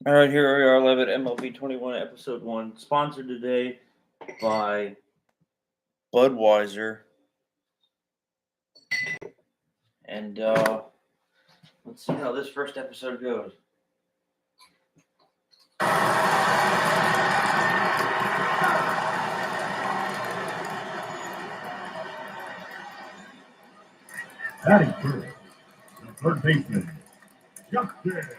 All right, here we are, live at MLB 21, Episode 1, sponsored today by Budweiser. And let's see how this first episode goes. Batting first, the third baseman, Justin Turner.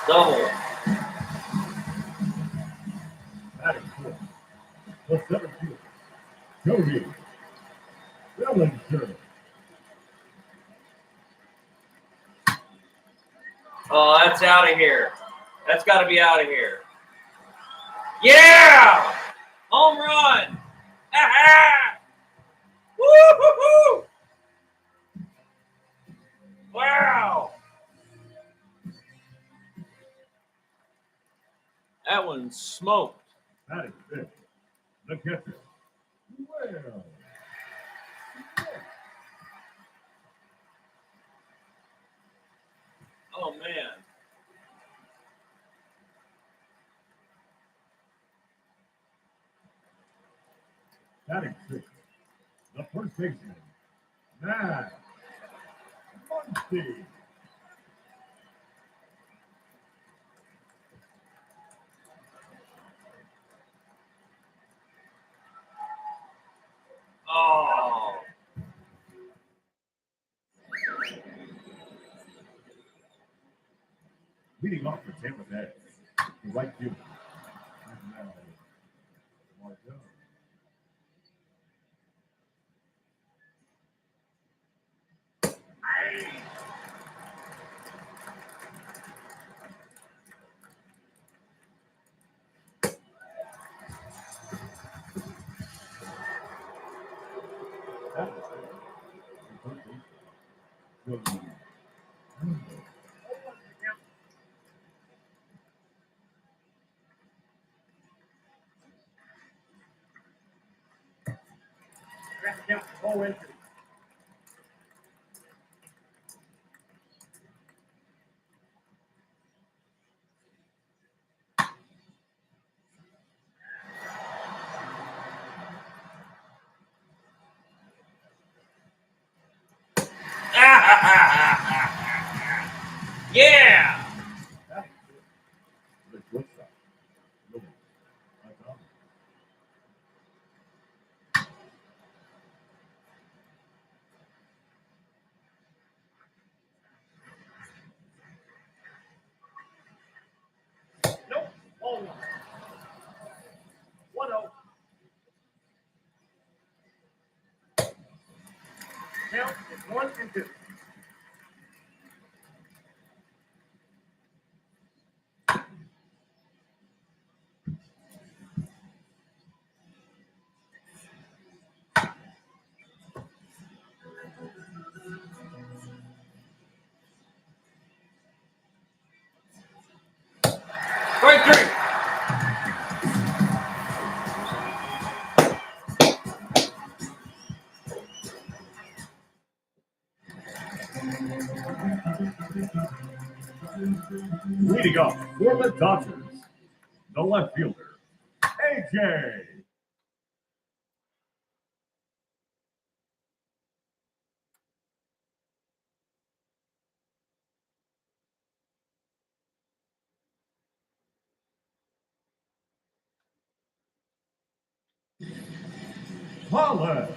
Double. Batting fourth, the center fielder, Jody Bellinger. Oh, that's out of here. That's got to be out of here. Yeah! Home run! Ha-ha! Woo-hoo-hoo! Wow! That one smoked. Batting fifth, the catcher, Will. Oh, man. Batting sixth, the first baseman, Matt Muncy. Oh. Leading off for Tampa Bay, the right fielder, Marco. Yeah! The shortstop, Louis. Nope. All one. 1-0. Count is 1-2. Strike three! Leading off for the Dodgers, the left fielder, AJ. Holland.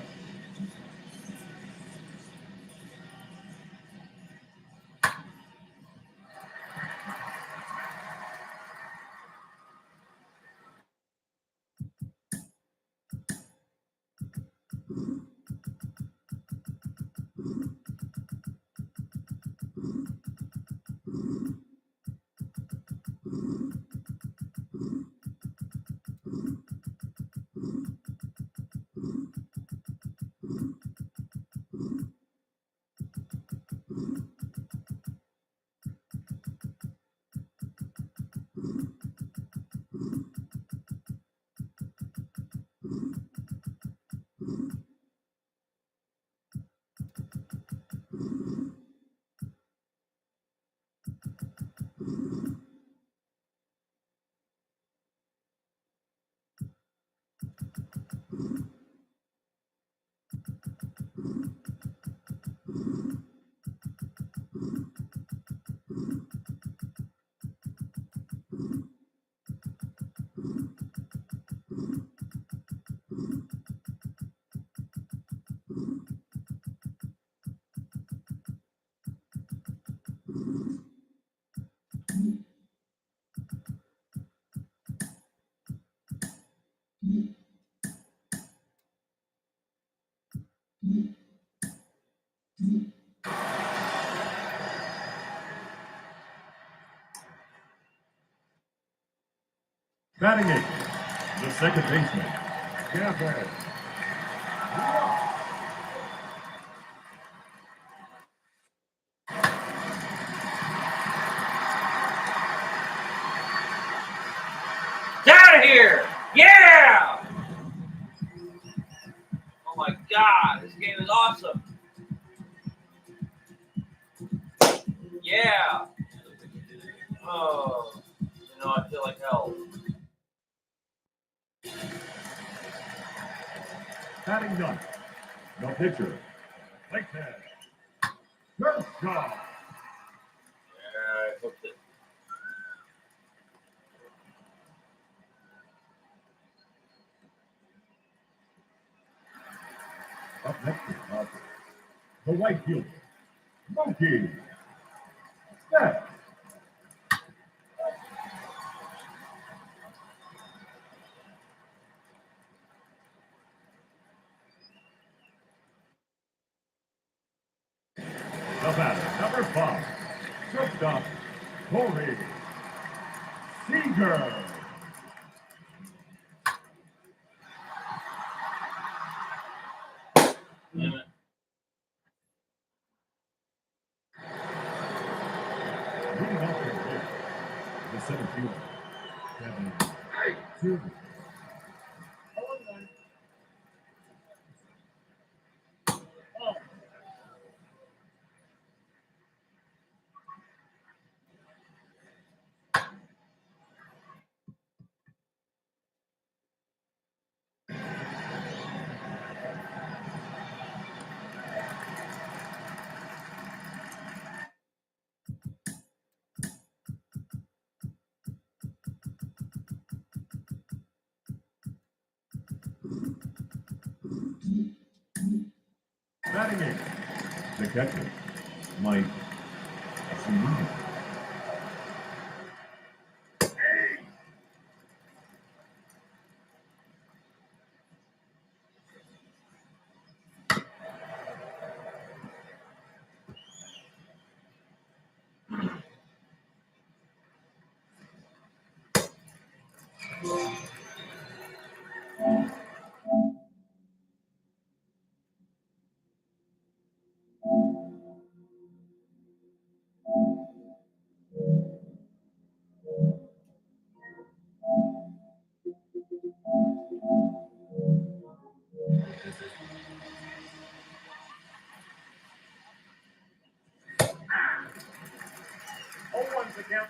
Batting eighth, the second baseman, Gavin. Get out of here! Yeah! Oh my God, this game is awesome. Yeah. Oh, I feel like hell. Batting ninth, the pitcher, Whitehead. First shot. Yeah, I hooked it. Up next is the right fielder, Monkey. Step. The batter, number 5, shortstop, Corey Seager. Damn it. Leading off the field, the center fielder, Kevin Seager. Batting eighth, the catcher, Mike Simon. Oh, once again.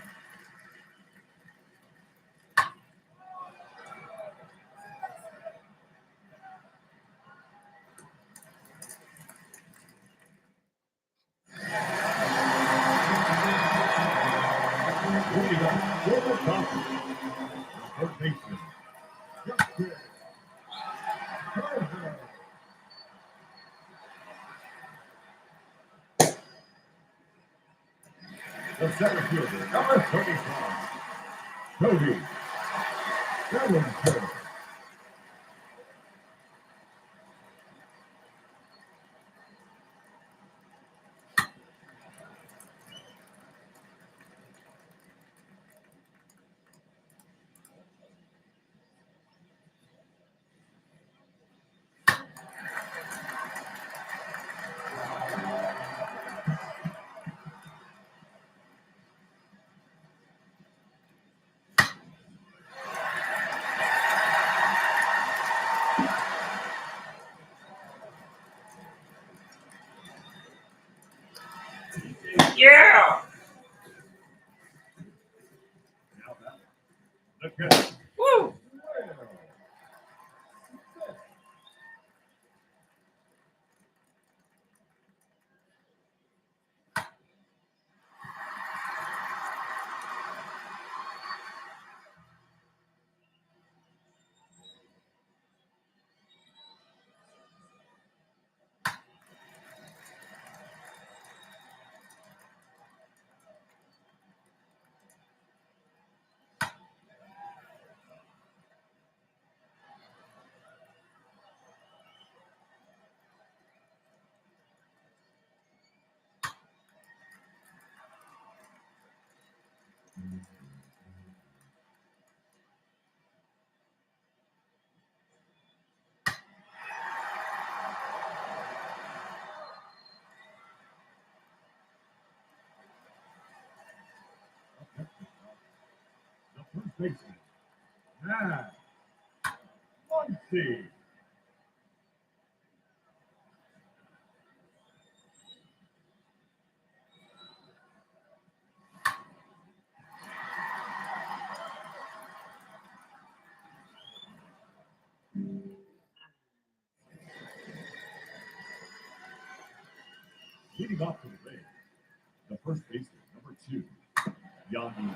Moving up, Global Conference, third baseman, Justin Herbert. The center fielder, number 35, Cody Bellinger. Yeah! Now that, the catcher, Woo! baseman, Matt Muncy. Leading off to the base, the first baseman, number 2, Yankees.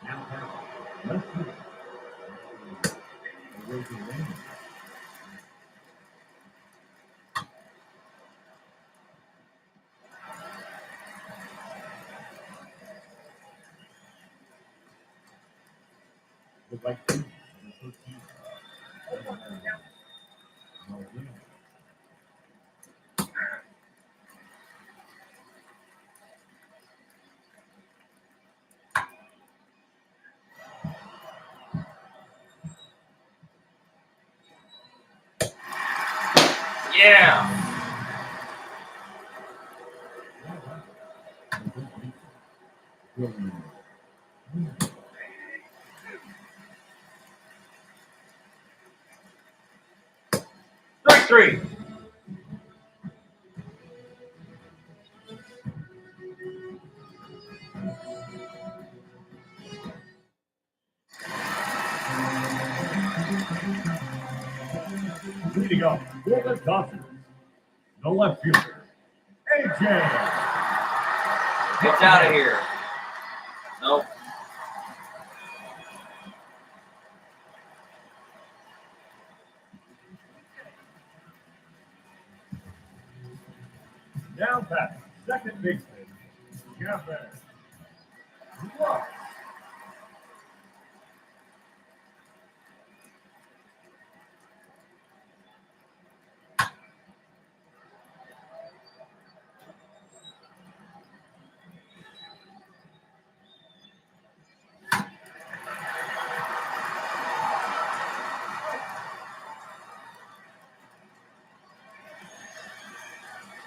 Now back, left field. Raising Raymond. The right field, number 13. Yeah. Strike 3. Leading up for the Dodgers, the left fielder, AJ. Gets out of here. Nope. Now back, second baseman, Gavin Lux.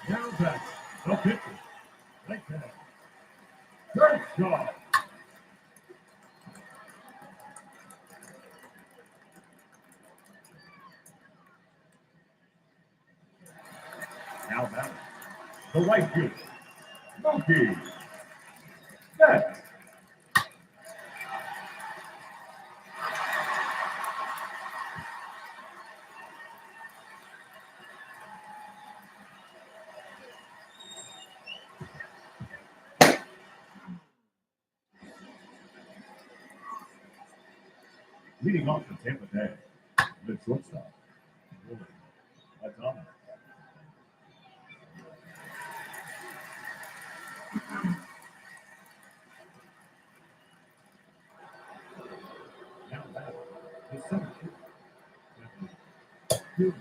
Now back, the pitcher, right there, Kershaw. Now back, the right fielder, Mookie Betts. Leading off for Tampa Bay, the shortstop, Willie Adames. Now back, the center fielder,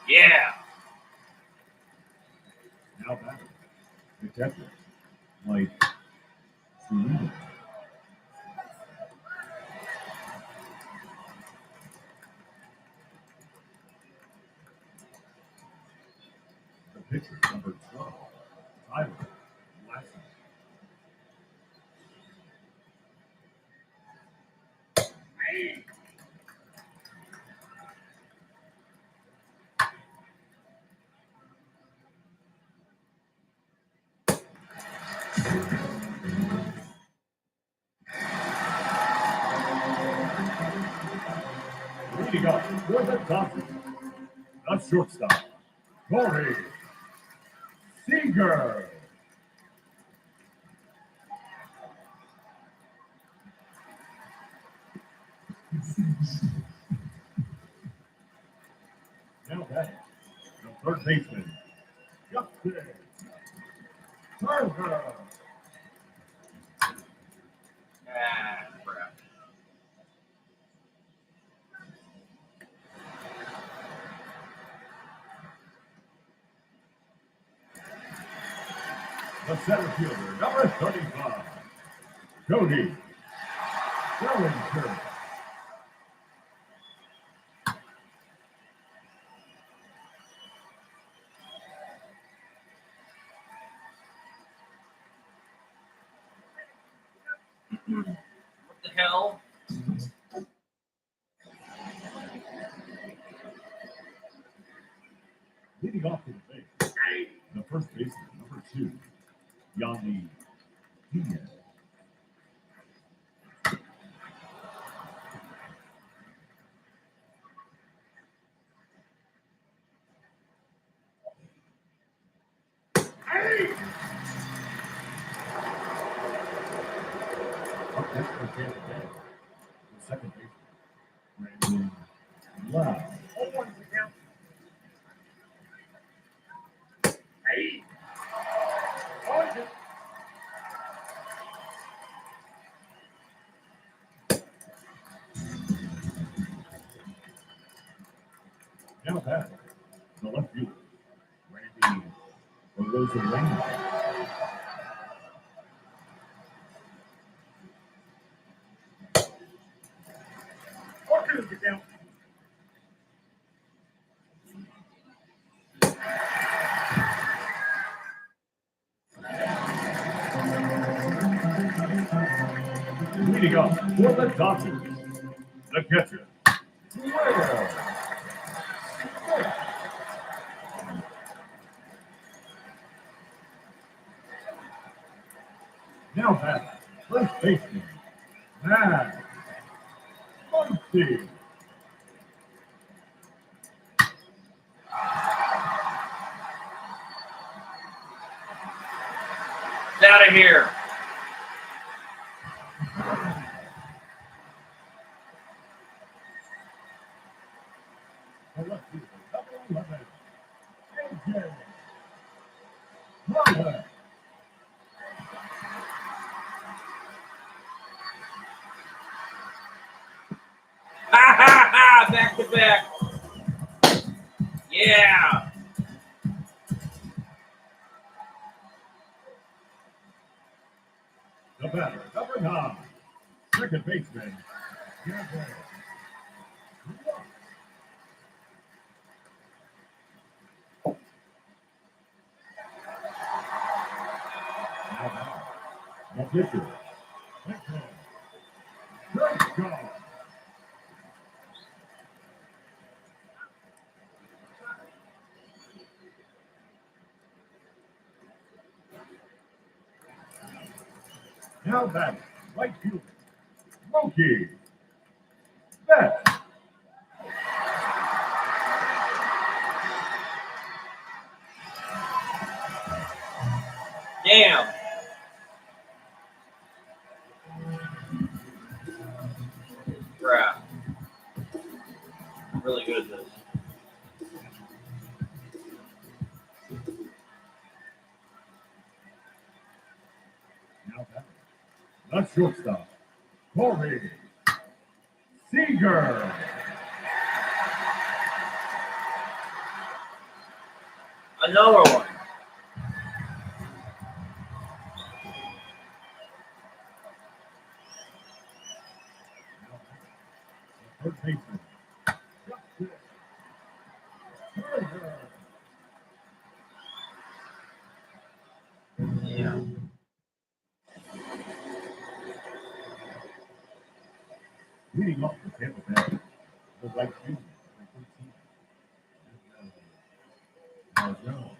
Yeah. now back, the catcher, Mike Sweet. The pitcher, number 12, Tyler Lassie. Leading up for the Dodgers, the shortstop, Corey Seager. Now batting, the third baseman, Justin Turner. Crap. The center fielder, number 35, Cody Bellinger. What the hell? Leading off to the base, the first baseman, number 2, Yanni Diaz. Up next for Tampa Bay, the second baseman, Brandon Lowe. Now back, the left fielder, Randy Rosenwanger. Leading up for the Dodgers, the catcher, Will. Now back, first baseman, Matt Muncy. Get out of here. The left fielder, number 11, AJ Miller. Ha ha ha! Back to back. Yeah. The batter, number 9, second baseman, Gabriel. Now back, the pitcher, Victor Kershaw. Now back, right fielder, Mookie Betts. Damn. Crap. I'm really good at this. Now back, the shortstop, Corey Seager. Another one. Third baseman, Justin Turner. Yeah. Leading off the Tampa Bay, the right fielder, number 13,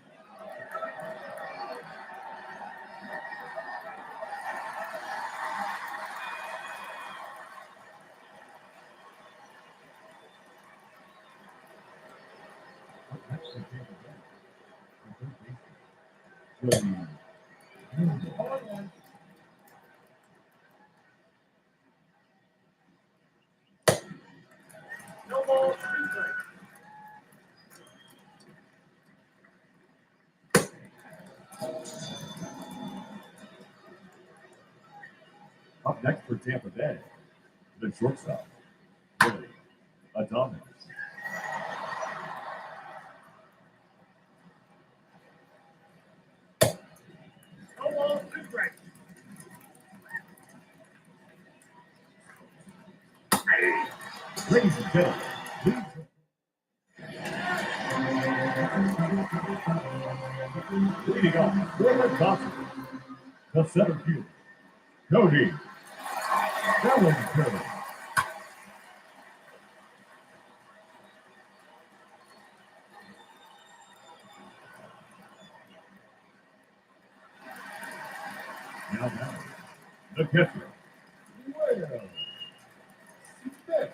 That's the Tampa Bay. The third baseman. No ball, 3 strikes. Up next for Tampa Bay, the shortstop, Billy Adames. No ball, 2 strikes. Ladies and gentlemen, leading off for the Dodgers, the center fielder, Cody Bellinger. Now back, the catcher, Will Smith.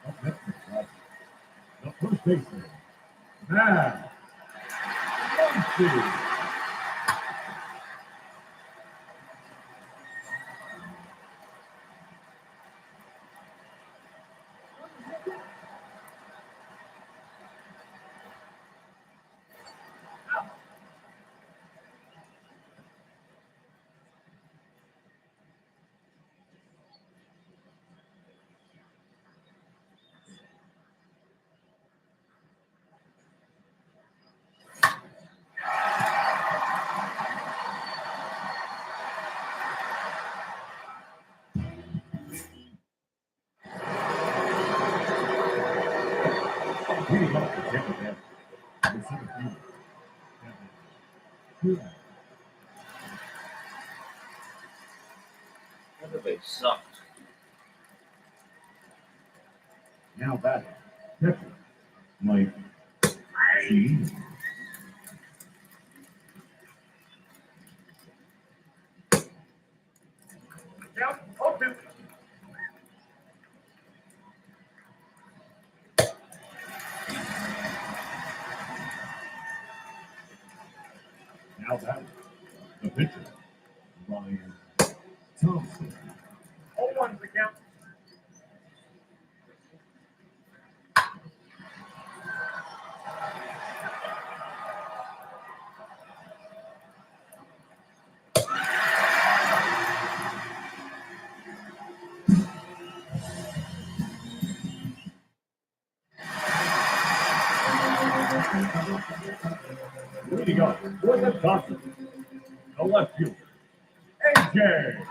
Up next for the Dodgers, the first baseman, Matt Muncy. Leading off for Tampa Bay, the center fielder, Kevin Hill. Everybody sucked. Now batting, catcher, Mike G. Count, 0-2. Now batting, the pitcher, Ryan Thompson. 0-1 the count. Leading up for the Dodgers, the left fielder, AJ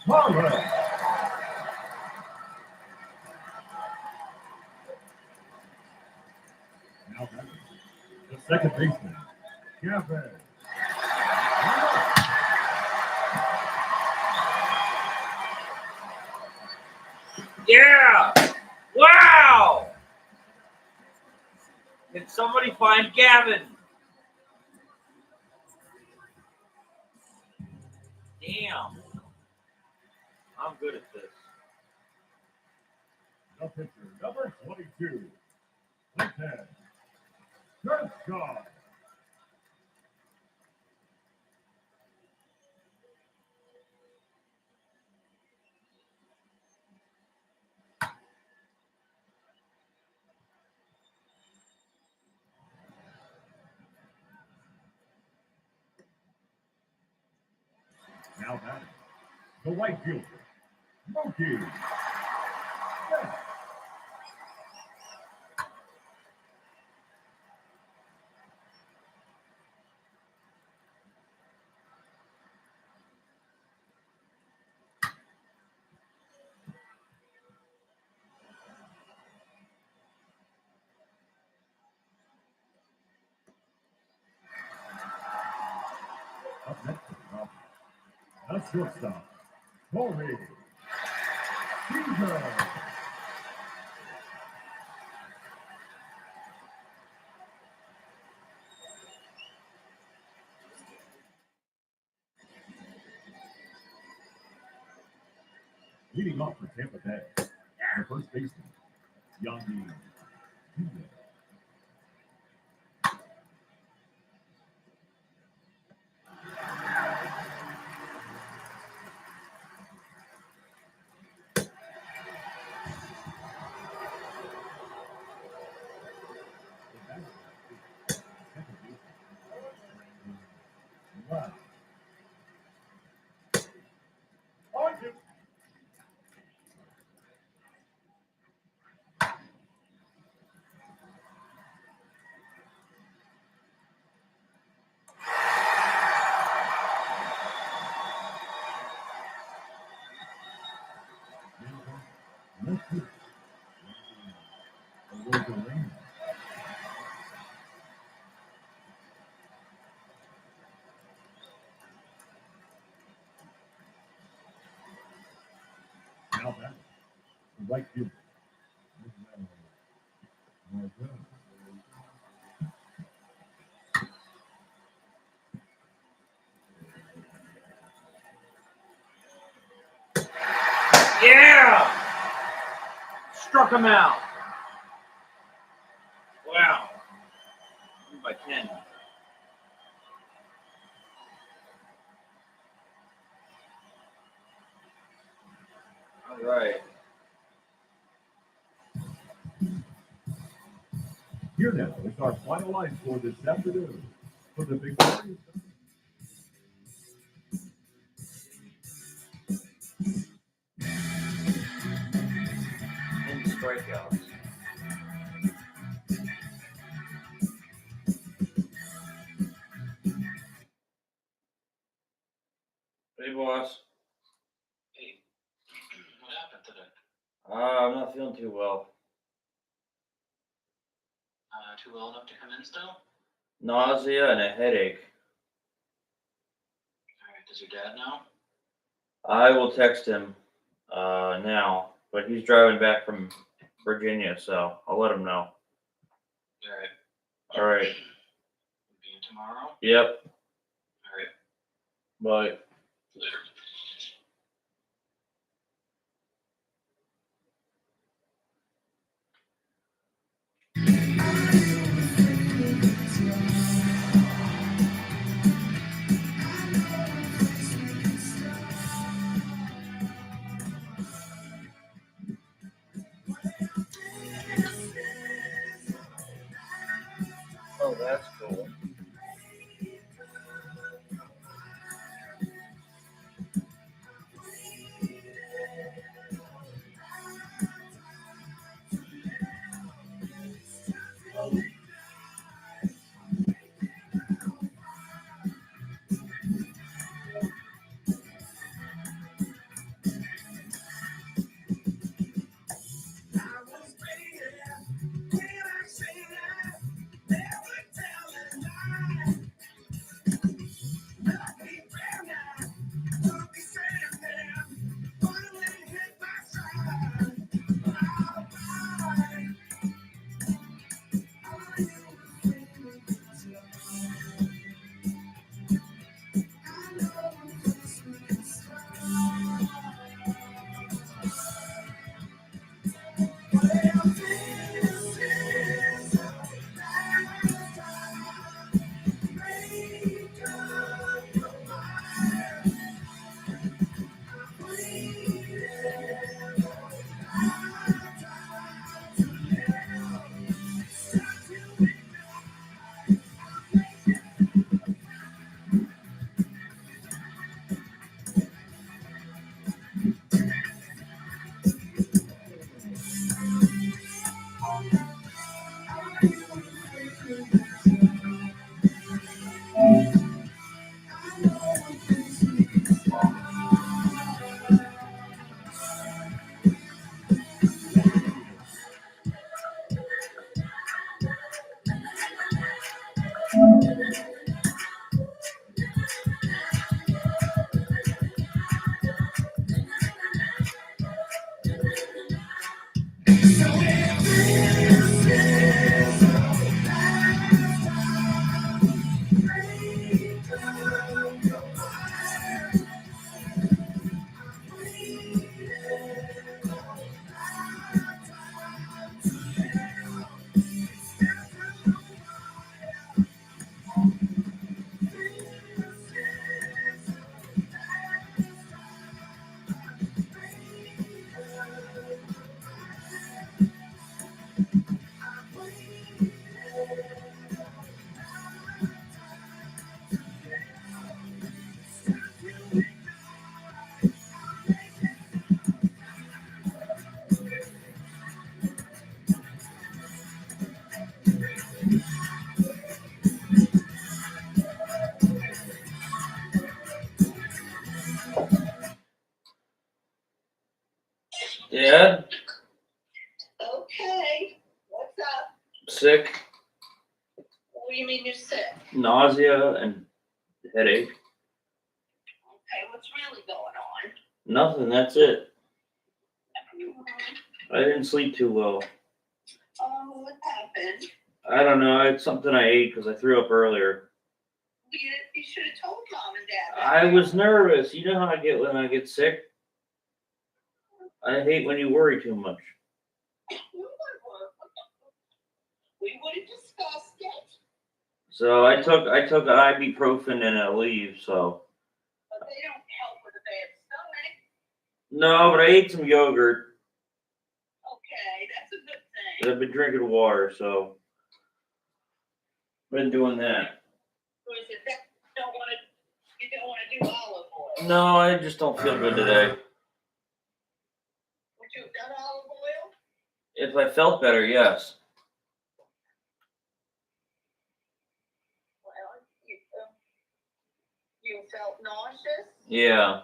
Pollock. Now batting, the second baseman, Kevin. Yeah! Wow! Can somebody find Gavin? Damn. I'm good at this. The pitcher, number 22, Lincoln Kershaw. Now batting, the right fielder, Mookie. Betts. Up next for the Dodgers, the shortstop, Corey Seager. Leading off for Tampa Bay, the first baseman, Yankees. Wow. On two. Let's do it. A little bit of rain. Now that the right field. Yeah! Struck him out. Wow. By 10. All right. Here now is our final line for this afternoon for the big party. And strikeouts. Hey, boss. Hey, what happened today? I'm not feeling too well. Too well enough to come in still? Nausea and a headache. Alright, does your dad know? I will text him now, but he's driving back from Virginia, so I'll let him know. Alright. All right. Be in tomorrow? Yep. Alright, Bye. later. Oh, that's cool. Yeah, Okay, what's up? sick, What do you mean you're sick? nausea, and headache. Okay, what's really going on? Nothing, that's it. I didn't sleep too well. Oh, what happened? I don't know, it's something I ate because I threw up earlier. You should have told Mom and Dad. I was nervous. You know how I get when I get sick? I hate when you worry too much. We would have discussed it, So I took an ibuprofen and a Aleve, so. but they don't help with a bad stomach. No, but I ate some yogurt. Okay, that's a good And thing. I've been drinking water, so. Been doing that. Or is it that you don't want to do olive oil? No, I just don't feel good today. Would you have done olive oil? If I felt better, yes. Well, you felt nauseous? Yeah.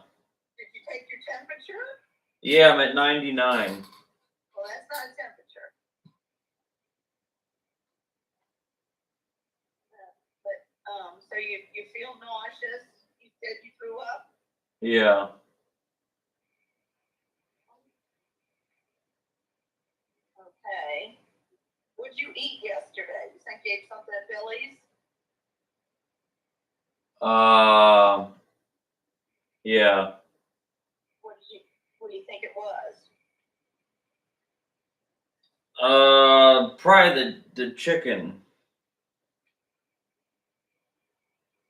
Did you take your temperature? Yeah, I'm at 99. Well, that's not a temperature. But, so you feel nauseous? You said you threw up? Yeah. Okay. What'd you eat yesterday? You think you ate something at Billy's? Yeah. What do you think it was? Probably the chicken.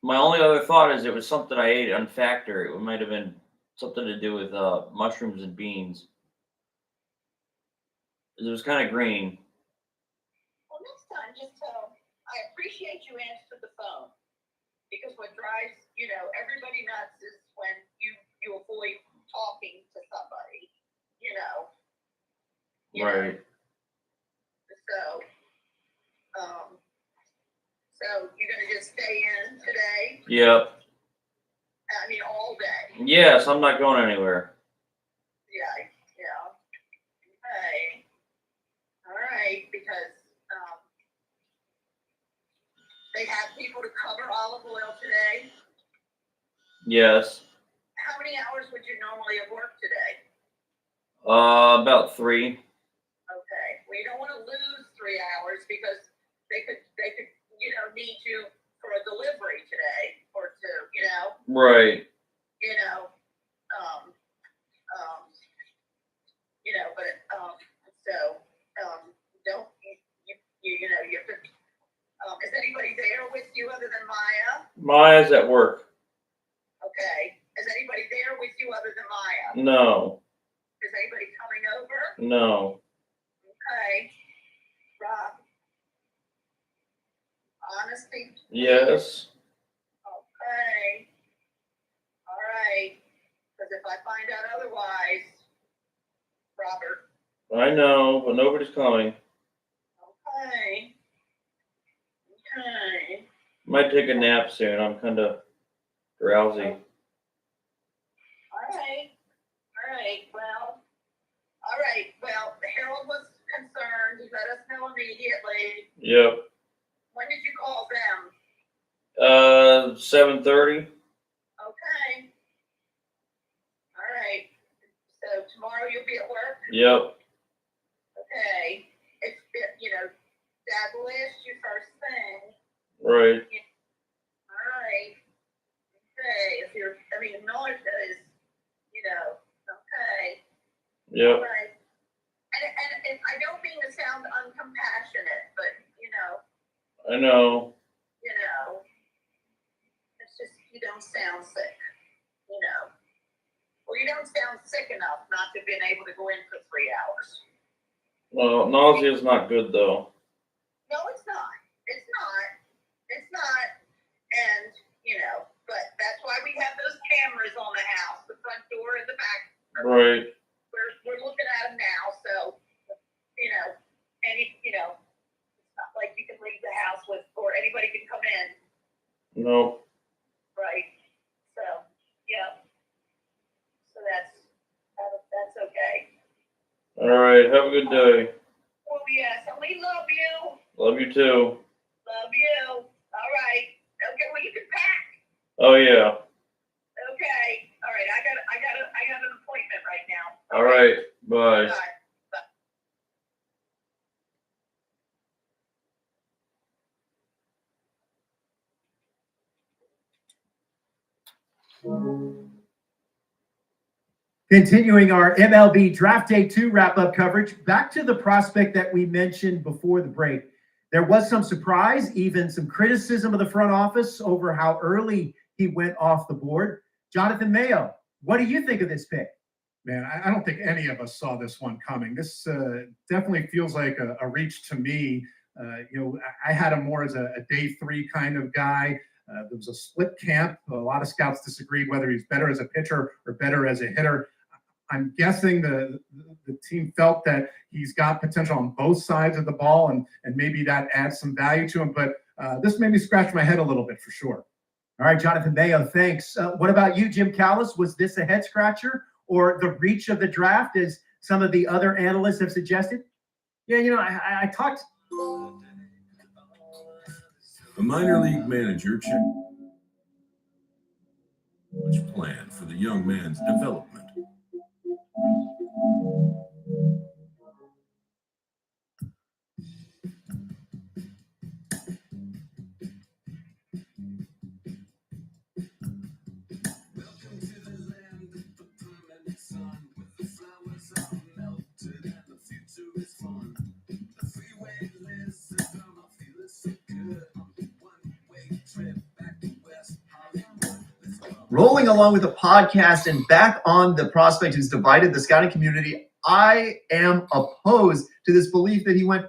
My only other thought is it was something I ate on Factor. It might have been something to do with mushrooms and beans. It was kind of green. Well, next time, just tell them, I appreciate you answered the phone. Because what drives, everybody nuts is when you avoid talking to somebody, You know, Right. so you're gonna just stay in today? Yep. I mean, all day? Yes, I'm not going anywhere. Yeah. Okay. All right, because, they have people to cover olive oil today. Yes. How many hours would you normally have worked today? About 3. Okay, well, you don't want to lose 3 hours because they could, need you for a delivery today or two, Right. Don't, you have to, is anybody there with you other than Maya? Maya's at work. Okay, is anybody there with you other than Maya? No. Is anybody coming over? No. Okay, Rob. Honesty? Yes. Okay. All right. Because if I find out otherwise, Robert. I know, but nobody's coming. Okay. Okay. Might take a nap soon. I'm kind of drowsy. All right. All right. Well, Harold was concerned. He let us know immediately. Yep. When did you call them? 7:30. Okay. All right. So tomorrow you'll be at work? Yep. Okay. Dad will ask you first thing. Right. All right. Okay. Knowledge is, okay. Yep. All right. And I don't mean to sound uncompassionate, but, I know. it's just, you don't sound sick, Or you don't sound sick enough not to have been able to go in for 3 hours. Well, nausea is not good though. No, it's not. It's not. And, but that's why we have those cameras on the house, the front door and the back. Right. We're looking at them now, so, it's not like you can leave the house or anybody can come in, No. right? So, yeah. So that's okay. All right. Have a good day. Well, yes, and we love you. Love you too. Love you. All right. Okay, well, you can pack. Oh yeah. Okay. All right. I got an appointment right now. All right. Bye. Bye. Continuing our MLB Draft Day 2 wrap-up coverage, back to the prospect that we mentioned before the break. There was some surprise, even some criticism of the front office over how early he went off the board. Jonathan Mayo, what do you think of this pick? Man, I don't think any of us saw this one coming. This definitely feels like a reach to me. I had him more as a day 3 kind of guy. There was a split camp. A lot of scouts disagreed whether he's better as a pitcher or better as a hitter. I'm guessing the team felt that he's got potential on both sides of the ball, and maybe that adds some value to him. But this made me scratch my head a little bit for sure. All right, Jonathan Mayo, thanks. What about you, Jim Callis? Was this a head scratcher or the reach of the draft, as some of the other analysts have suggested? Yeah, I talked. A minor league manager checked much plan for the young man's development. Rolling along with the podcast and back on the prospect who's divided the scouting community, I am opposed to this belief that he went.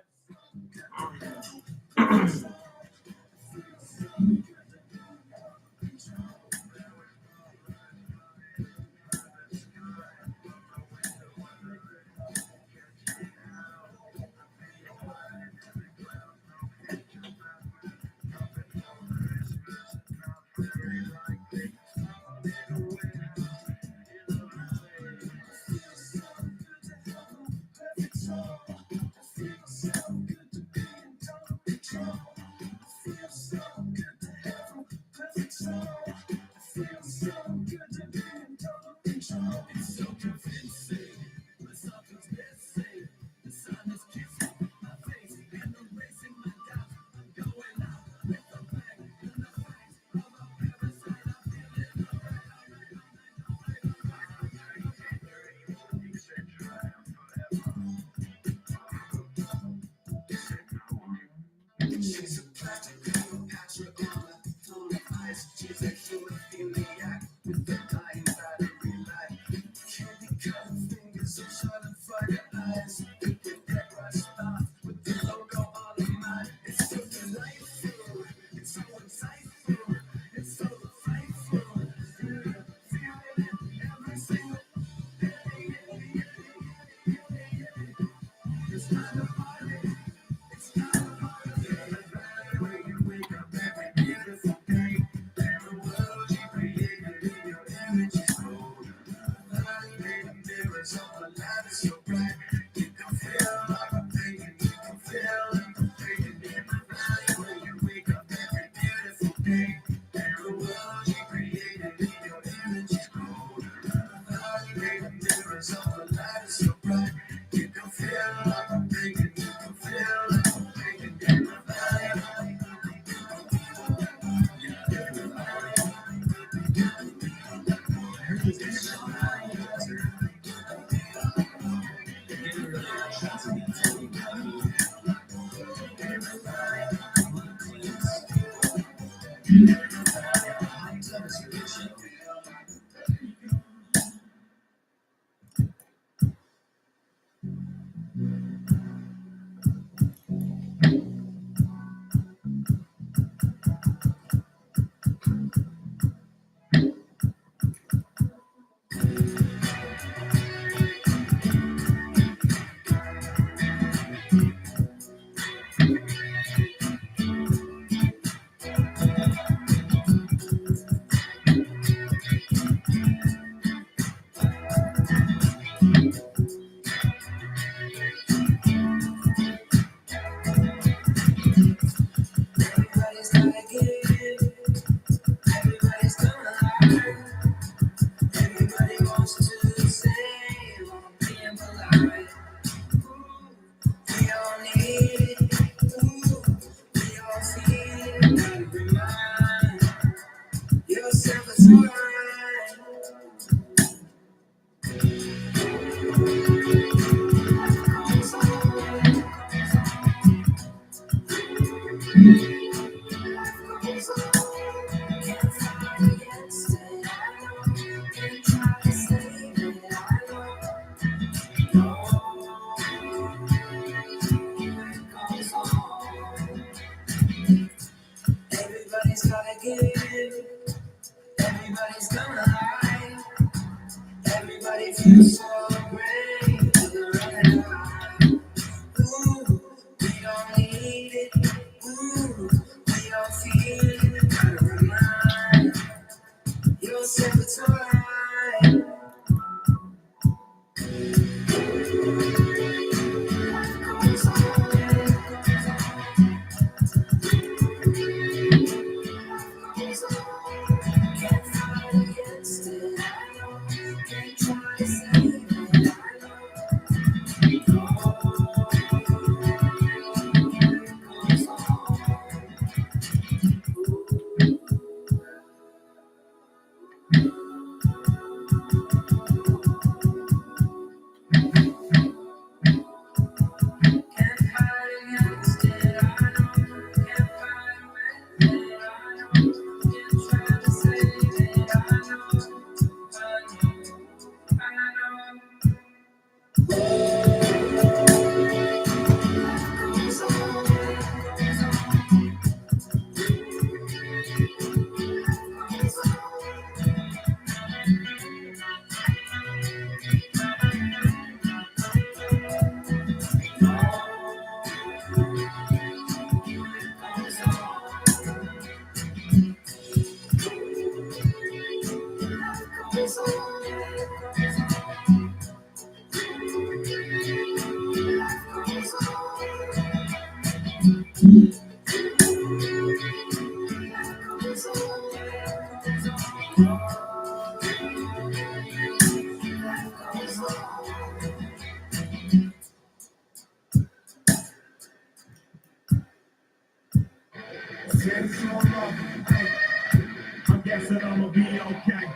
I'm guessing I'ma be okay.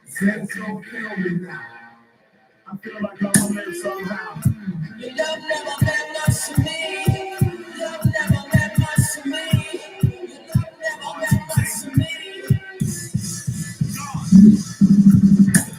Said so feel me now. I feel like I'ma live somehow. Your love never meant much to me. Love never meant much to me. Your love never meant much to me.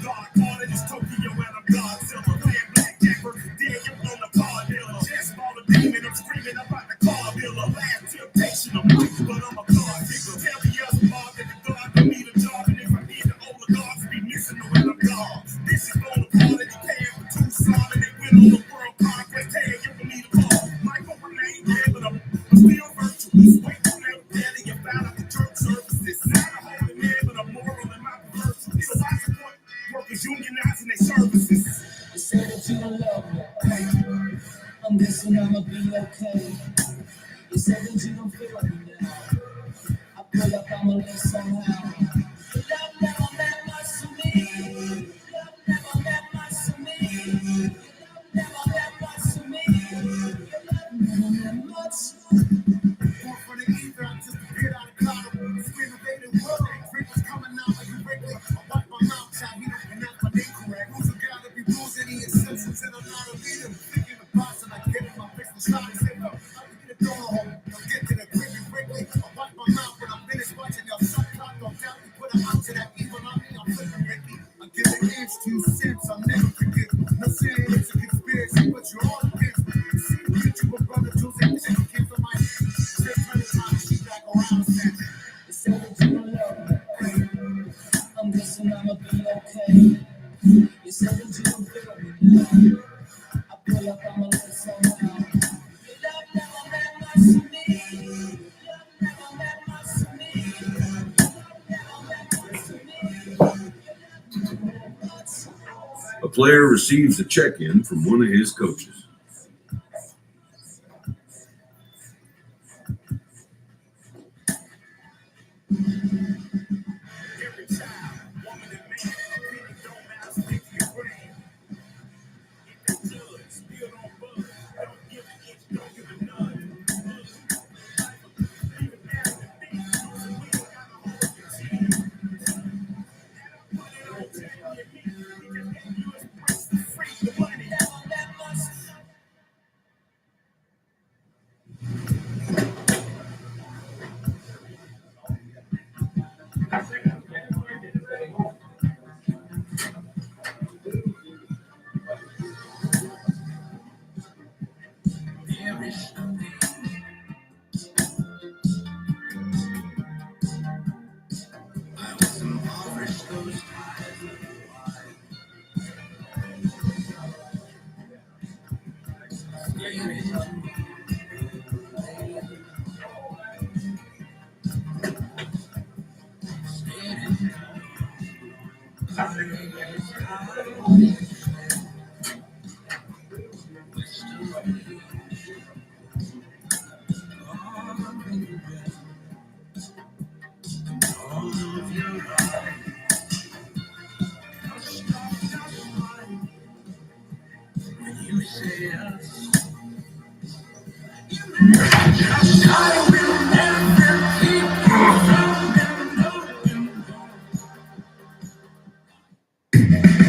God, call it is Tokyo and I'm Godzilla. Playing blackjack versus Daniel on the bar dealer. Just fall a demon, I'm screaming about the car dealer. Last temptation, I'm weak, but I'm a car digger. Tell me as a mom that the God don't need a job. And if I need the oligarchs, be missing the when I'm gone. This is on the part that he came for Tucson. And they went on the world conquest. Hey, you don't need a car. Michael, my name, yeah, but I'm still virtuous. Wait till I'm daddy, you found out the church services. Not a holy man, but I'm moral in my perversity. So I support workers unionizing their services. You say that you don't love me. I'm guessing I'ma be okay. You said that you don't feel me now. I feel like I'ma live somehow. Your love never meant much to me. Love never meant much to me. Your love never meant much to me. Your love never meant much. Walk from the ether, I just get out of collar. It's renovated world. Drinkers coming out like a regular. I wipe my mouth, child, and that's my name correct. Rules are gotta be rules, any exceptions, and I'm not a leader. Thinking the boss, and I get in my face and start to say, no, I'm get a door home. I'll get to the quickly, quickly. I wipe my mouth when I'm finished watching y'all suck cock, don't doubt me. Put an out to that evil on me, I'm flipping Ricky. I give an inch, 2 cents, I'll never forget. No saying it's a conspiracy, but you're all against me. See, get you a brother, Jose, take a kid from my hand. You said that you don't love me. I'm guessing I'ma be okay. You said that you don't feel me now. I feel like I'ma live somehow. Your love never meant much to me. Love never meant much to me. Love never meant much to me. Your love never meant much. A player receives a check-in from one of his coaches. Every child, woman and man, opinion don't matter, stick to your brain. If they judge, still don't budge. Don't give an inch, don't give a nudge. Even as the thing, so we don't gotta hold your chin. Put it on tell you me, we just gave you a price to free the money. Never meant much.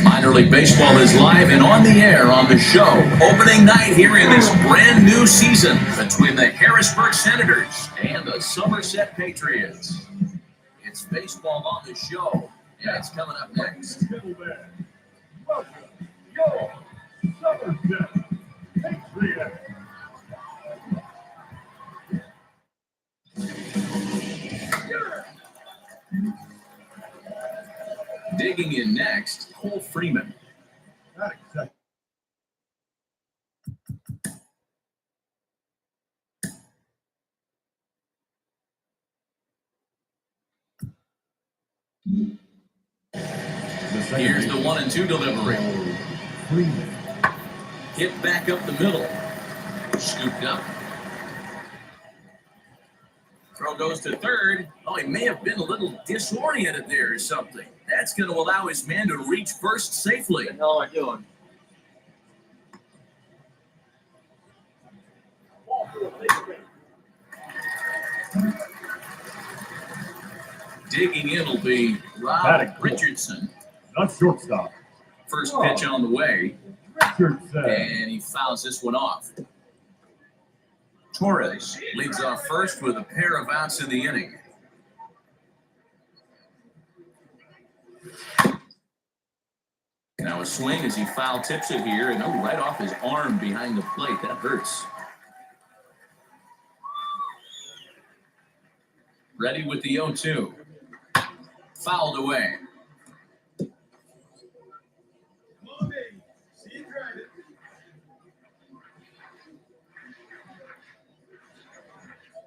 Minor League Baseball is live and on the air on the show. Opening night here in this brand new season between the Harrisburg Senators and the Somerset Patriots. It's baseball on the show, and it's coming up next. Middleman. Welcome, your Somerset Patriots. Digging in next, Cole Freeman. Not acceptable. Here's the 1-2 delivery. Freeman. Hit back up the middle. Scooped up. Throw goes to third. Oh, he may have been a little disoriented there or something. That's going to allow his man to reach first safely. What the hell am I doing? Digging in will be Rob Batting. Richardson. Not shortstop. First pitch on the way, Richardson. and he fouls this one off. Torres leads off first with a pair of outs in the inning. Now a swing as he foul tips it here, and right off his arm behind the plate. That hurts. Ready with the 0-2. Fouled away.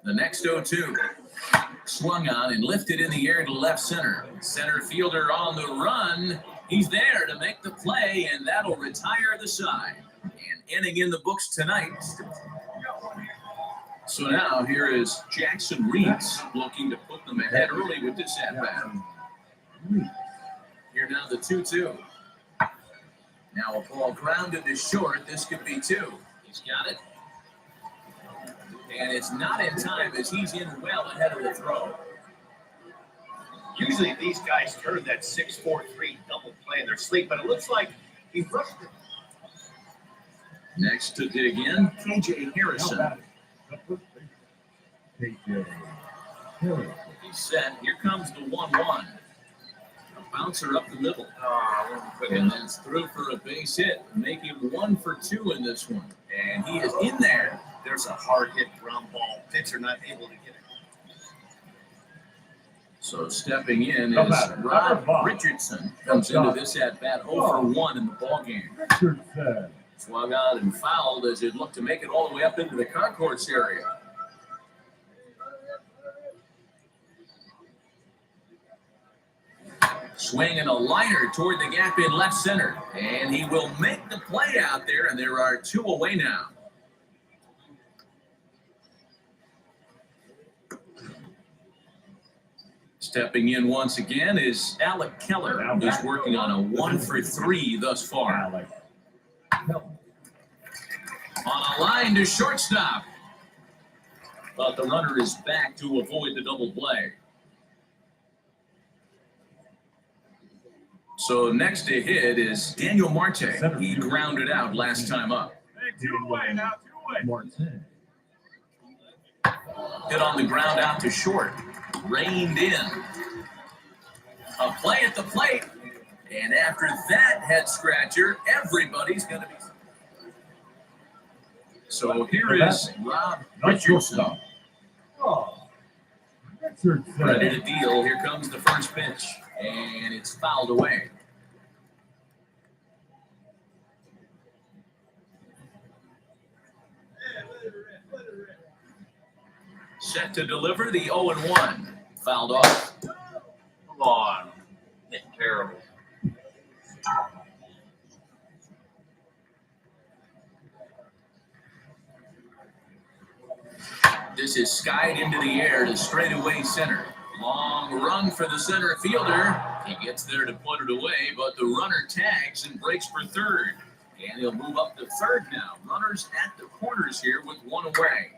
The next 0-2. Swung on and lifted in the air to left center. Center fielder on the run. He's there to make the play, and that'll retire the side. And inning in the books tonight. So now here is Jackson Reeds looking to put them ahead early with this at-bat. Here now the 2-2. Now a ball grounded to short. This could be two. He's got it. And it's not in time as he's in well ahead of the throw. Usually these guys turn that 6-4-3 double play in their sleep, but it looks like he rushed it. Next to dig in, KJ Harrison. KJ Harrison. He's set. Here comes the 1-1. A bouncer up the middle. And that's through for a base hit, making 1 for 2 in this one. And he is in there. There's a hard hit ground ball. Pitcher not able to get it. So stepping in is Rob Richardson. Comes into this at bat 0 for 1 in the ballgame. Richardson. Swung out and fouled as it looked to make it all the way up into the concourse area. Swinging a liner toward the gap in left center. And he will make the play out there, and there are 2 away now. Stepping in once again is Alec Keller, who's working on a 1 for 3 thus far. On a line to shortstop. But the runner is back to avoid the double play. So next to hit is Daniel Marte. He grounded out last time up. Hit on the ground out to short. Reined in. A play at the plate. And after that head scratcher, everybody's going to be. So here is Rob Richardson. Ready to deal. Here comes the first pitch. And it's fouled away. Set to deliver the 0-1. Fouled off. Come on. It's terrible. This is skied into the air to straightaway center. Long run for the center fielder. He gets there to put it away, but the runner tags and breaks for third. And he'll move up to third now. Runners at the corners here with one away.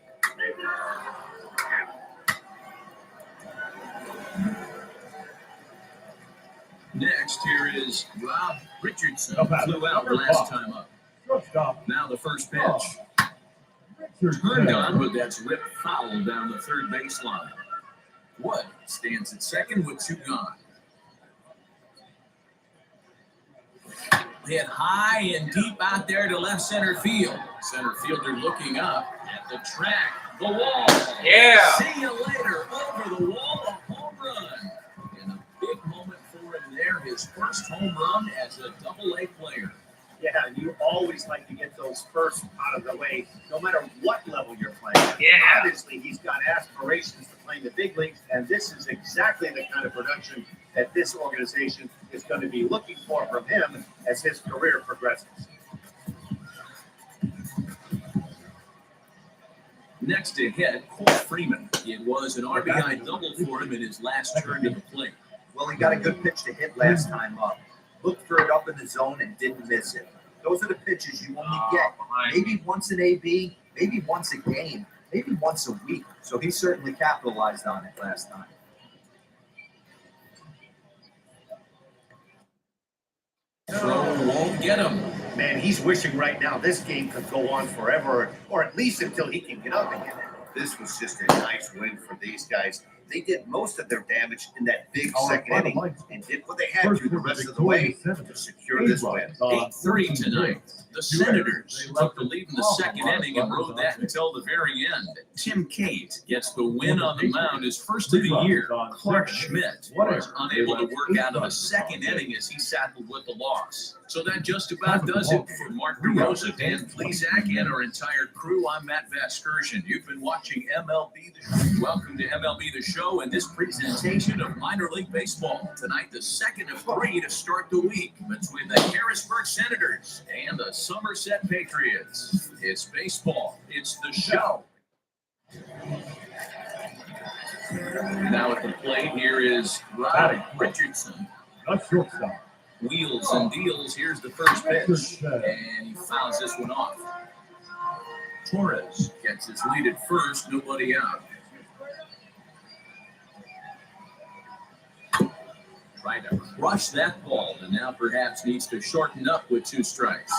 Next, here is Rob Richardson. Flew out last time up. Shortstop. Now the first pitch. Turned on, but that's ripped foul down the third baseline. Wood stands at second with two gone. Hit high and deep out there to left center field. Center fielder looking up at the track. The wall. Yeah. See you later. Over the wall, a home run. And a big moment for him there. His first home run as a Double-A player. Yeah, and you always like to get those first out of the way, no matter what level you're playing. Yeah. Obviously, he's got aspirations to play in the big leagues, and this is exactly the kind of production that this organization is going to be looking for from him as his career progresses. Next to hit, Cole Freeman. It was an RBI double for him in his last turn to the plate. Well, he got a good pitch to hit last time up. Looked for it up in the zone and didn't miss it. Those are the pitches you only get maybe once an AB, maybe once a game, maybe once a week. So he certainly capitalized on it last time. Throw won't get him. Man, he's wishing right now this game could go on forever, or at least until he can get up again. This was just a nice win for these guys. They did most of their damage in that big second inning and did what they had to the rest of the way to secure this win. 8-3 tonight. The Senators took the lead in the second inning and rode that until the very end. Tim Cate gets the win on the mound, his first of the year. Clark Schmidt was unable to work out of the second inning as he settled with the loss. So that just about does it for Mark DeRosa, Dan Plesac, and our entire crew. I'm Matt Vasgersian. You've been watching MLB The Show. Welcome to MLB The Show and this presentation of minor league baseball. Tonight, the second of three to start the week between the Harrisburg Senators and the Somerset Patriots. It's baseball. It's the show. Now at the plate, here is Rob Richardson. Not shortstop. Wheels and deals. Here's the first pitch. And he fouls this one off. Torres gets his lead at first. Nobody out. Tried to crush that ball and now perhaps needs to shorten up with two strikes.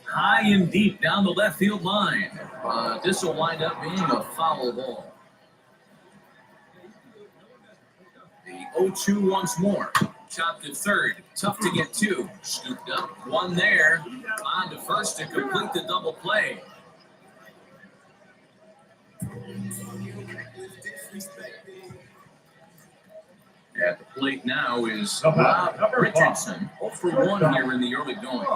High and deep down the left field line. This will wind up being a foul ball. The 0-2 once more. Chopped at third. Tough to get two. Scooped up. One there. On to first to complete the double play. At the plate now is Rob Richardson. 0-for-1 here in the early going.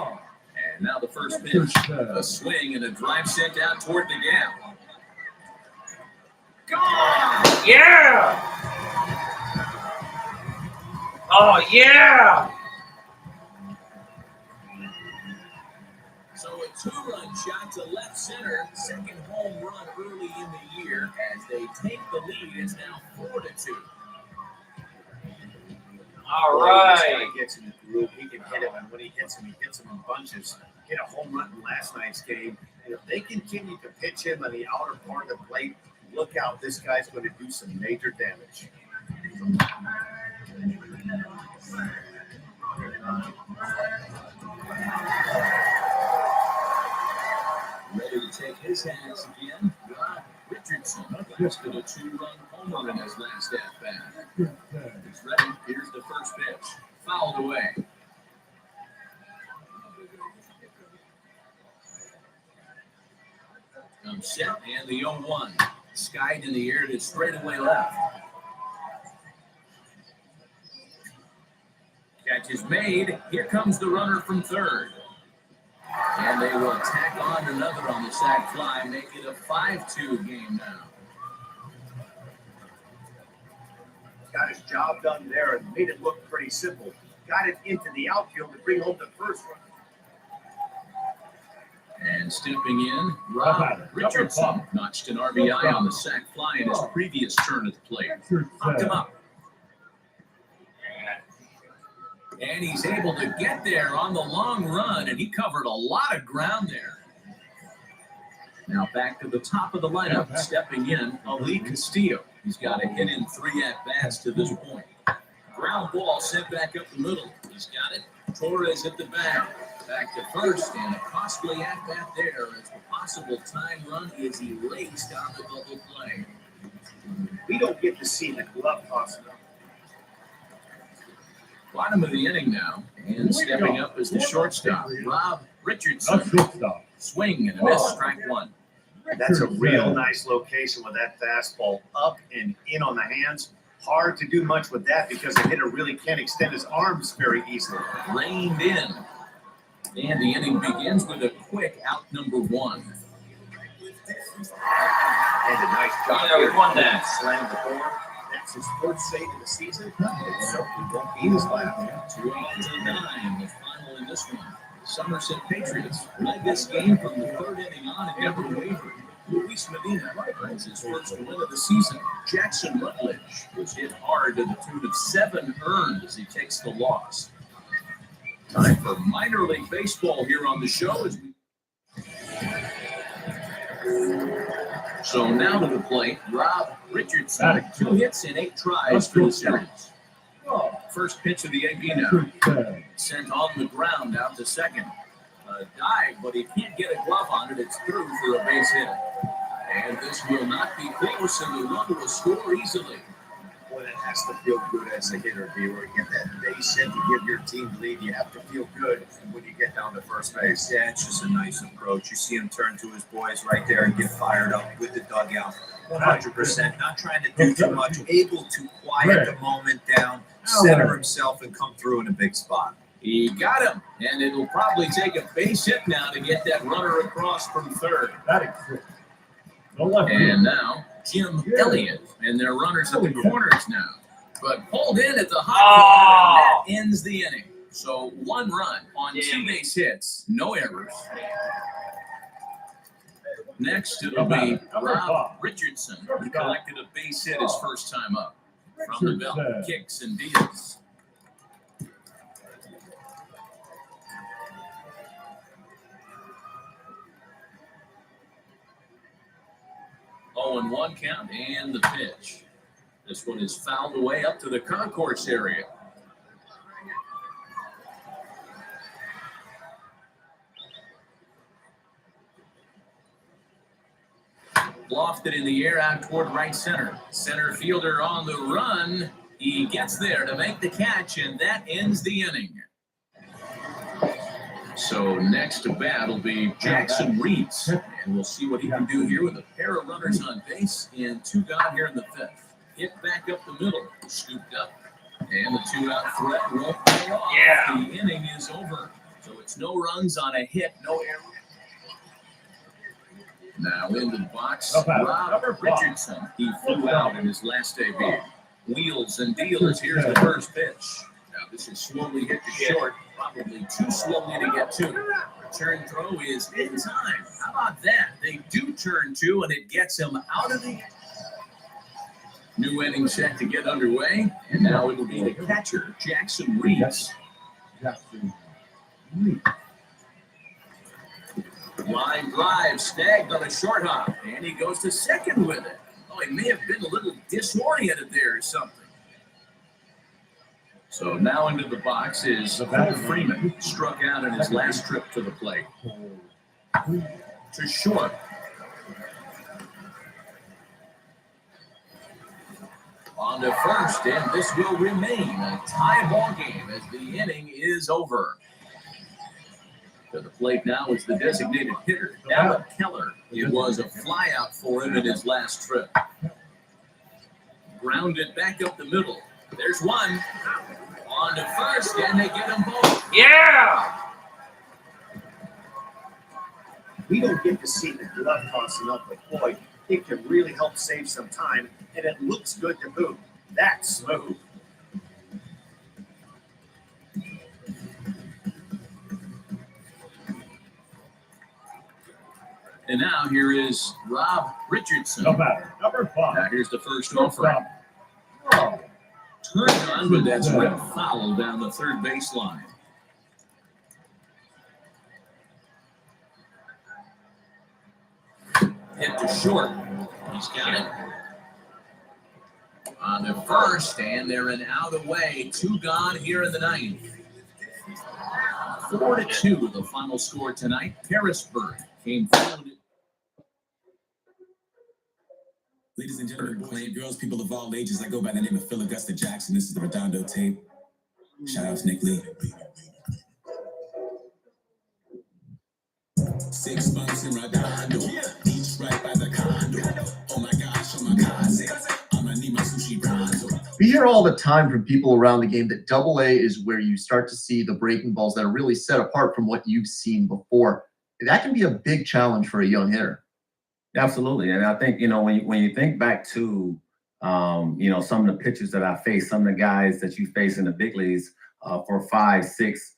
And now the first pitch. A swing and a drive sent out toward the gap. Gone! Yeah! Oh, yeah! So a two-run shot to left center, second home run early in the year as they take the lead. It's now 4-2. All This right. guy gets in the groove. He can hit him, and when he hits him in bunches. Hit a home run in last night's game. And if they continue to pitch him on the outer part of the plate, look out. This guy's going to do some major damage. Ready to take his hands again. Rob Richardson posted a two-run homer in his last at-bat. He's ready. Here's the first pitch. Fouled away. Comes set and the 0-1. Skied in the air to straightaway left. Catch is made. Here comes the runner from third. And they will tack on another on the sac fly, make it a 5-2 game now. Got his job done there and made it look pretty simple. Got it into the outfield to bring home the first one. And stepping in, Rob Richardson notched an RBI on the sac fly in his previous turn at the plate. Popped him up. And he's able to get there on the long run, and he covered a lot of ground there. Now back to the top of the lineup, stepping in, Ali Castillo. He's got a hit in 3 at-bats to this point. Ground ball sent back up the middle. He's got it. Torres at the bag. Back to first, and a costly at-bat there as the possible time run is erased on the double play. We don't get to see the glove toss enough. Bottom of the inning now, and stepping up is the shortstop, Rob Richardson. That's shortstop. Swing and a miss, strike one. That's a real nice location with that fastball up and in on the hands. Hard to do much with that because the hitter really can't extend his arms very easily. Reined in. And the inning begins with a quick out number 1. And a nice job. Yeah, we won that. Slammed the board. That's his first save of the season. It certainly won't be his last. 2-9, the final in this one. Somerset Patriots led this game from the 3rd inning on and never wavered. Luis Medina earns his first win of the season. Jackson Rutledge was hit hard to the tune of 7 earned as he takes the loss. Time for minor league baseball here on the show. So now to the plate, Rob Richardson. 2 hits in 8 tries for the series. First pitch of the AB now. Sent on the ground out to second. A dive, but he can't get a glove on it. It's through for a base hit. And this will not be close, and the run will score easily. Boy, that has to feel good as a hitter, viewer. Get that base hit to give your team the lead. You have to feel good when you get down to first base. Yeah, it's just a nice approach. You see him turn to his boys right there and get fired up with the dugout. 100%. Not trying to do too much. Able to quiet the moment down, center himself, and come through in a big spot. He got him, and it'll probably take a base hit now to get that runner across from third. And now Jim Elliott, and their runners at the corners now. But pulled in at the hot corner, and that ends the inning. So 1 run on 2 base hits, no errors. Next, it'll be Rob Richardson, who collected a base hit his first time up. From the belt, kicks and deals. Oh, and 1 count, and the pitch. This one is fouled away up to the concourse area. Lofted in the air out toward right center. Center fielder on the run. He gets there to make the catch, and that ends the inning. So next to bat will be Jackson Reeds, and we'll see what he can do here with a pair of runners on base and 2 gone here in the 5th. Hit back up the middle, scooped up, and the 2-out threat won't pay off. Yeah. The inning is over, so it's no runs on a hit, no error. Now into the box, Rob Richardson. He flew out in his last debut. Wheels and deals. Here's the first pitch. Now this is slowly hit to short, probably too slowly to get to. Return throw is in time. How about that? They do turn 2, and it gets him out of the new inning set to get underway. And now it'll be the catcher, Jackson Reeds. Line drive, snagged on a short hop, and he goes to second with it. Oh, he may have been a little disoriented there or something. So now into the box is Cole Freeman, struck out in his last trip to the plate. To short. On to first, and this will remain a tie ball game as the inning is over. To the plate now is the designated hitter, Alan Keller. It was a flyout for him in his last trip. Grounded back up the middle. There's one. On to first, and they get them both. Yeah! We don't get to see the glove toss enough, but boy, it can really help save some time, and it looks good to boot. That's smooth. And now here is Rob Richardson. Number 5. Now here's the first offering. turned on, but that's ripped foul down the third baseline. Hit to short. He's got it. On the first, and they're an out away. 2 gone here in the ninth. 4-2, the final score tonight. Harrisburg came forward. Ladies and gentlemen, boys and girls, people of all ages, I go by the name of Phil Augusta Jackson. This is the Redondo tape. Shout out to Nick Lee. 6 months in Redondo, beach right by the condo. Oh my gosh, oh my God, I'ma need my sushi pronto. We hear all the time from people around the game that Double A is where you start to see the breaking balls that are really set apart from what you've seen before. That can be a big challenge for a young hitter. Absolutely. And I think, when you think back to, some of the pitchers that I faced, some of the guys that you face in the big leagues for 5, 6,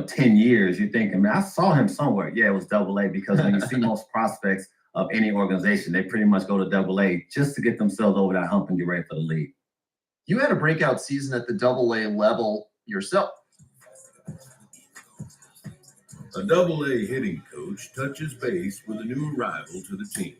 10 years, you're thinking, man, I saw him somewhere. Yeah, it was Double A, because when you see most prospects of any organization, they pretty much go to Double A just to get themselves over that hump and get ready for the league. You had a breakout season at the Double A level yourself. A Double A hitting coach touches base with a new arrival to the team.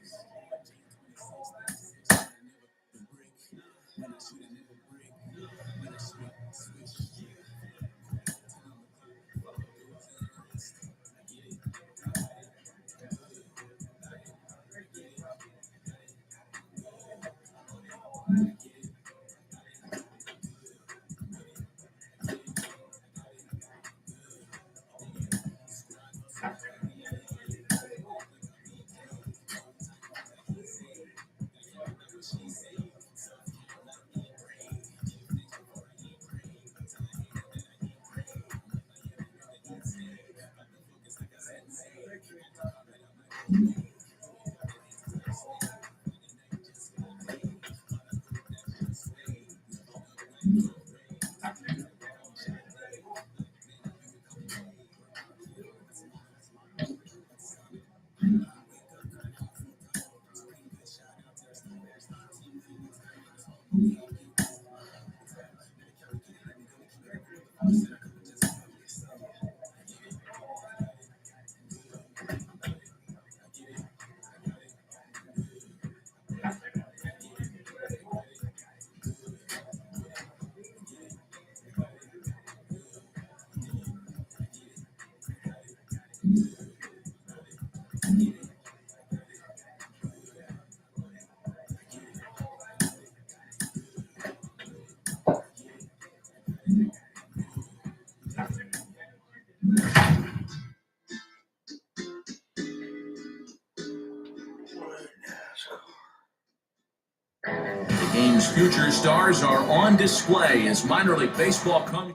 The game's future stars are on display as minor league baseball comes.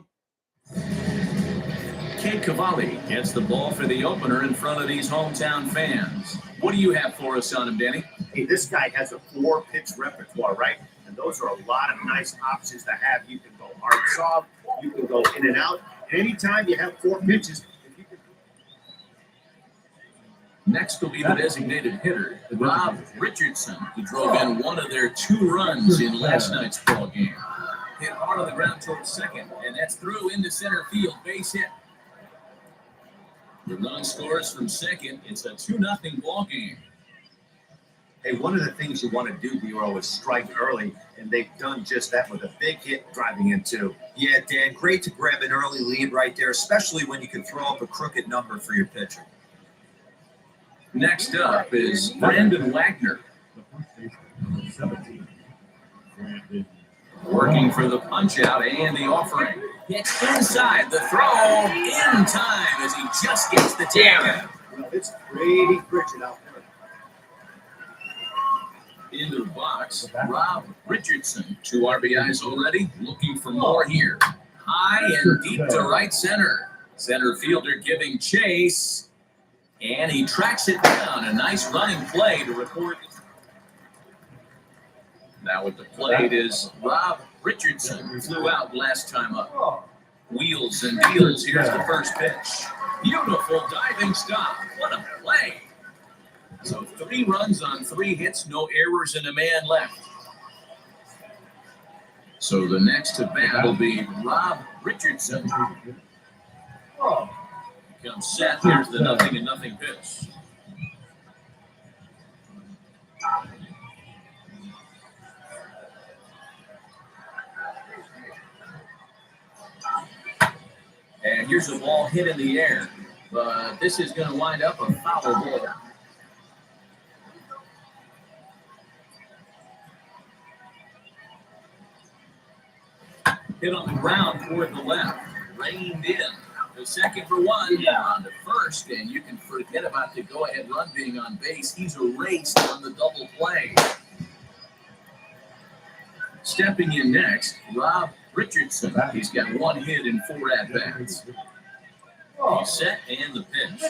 Kate Cavalli gets the ball for the opener in front of these hometown fans. What do you have for us on him, Danny? Hey, this guy has a 4-pitch repertoire, right? And those are a lot of nice options to have. You can go hard soft, you can go in and out. And anytime you have 4 pitches, if you can... Next will be the designated hitter, Rob Richardson, who drove in one of their 2 runs in last night's ball game. Hit hard on the ground towards second, and that's through into center field, base hit. The run scores from second. It's a 2-0 ball game. Hey, one of the things you want to do, Bureau, is strike early, and they've done just that with a big hit driving in 2. Yeah, Dan, great to grab an early lead right there, especially when you can throw up a crooked number for your pitcher. Next up is Brandon Wagner. Working for the punch-out and the offering. It's inside, the throw in time as he just gets the tag. Well, it's Brady Pritchard out there. Into the box, Rob Richardson. 2 RBIs already, looking for more here. High and deep to right center. Center fielder giving chase, and he tracks it down. A nice running play to record. Now at the plate is Rob Richardson, who flew out last time up. Wheels and deals. Here's the first pitch. Beautiful diving stop. What a play. So 3 runs on 3 hits, no errors, and a man left. So the next to bat will be Rob Richardson. Comes set. Here's the 0-0 pitch. And here's a ball hit in the air, but this is going to wind up a foul ball. Hit on the ground toward the left, reined in. The second for one, on to first, and you can forget about the go-ahead run being on base. He's erased on the double play. Stepping in next, Rob Richardson. He's got 1 hit in 4 at-bats. He's set, and the pitch.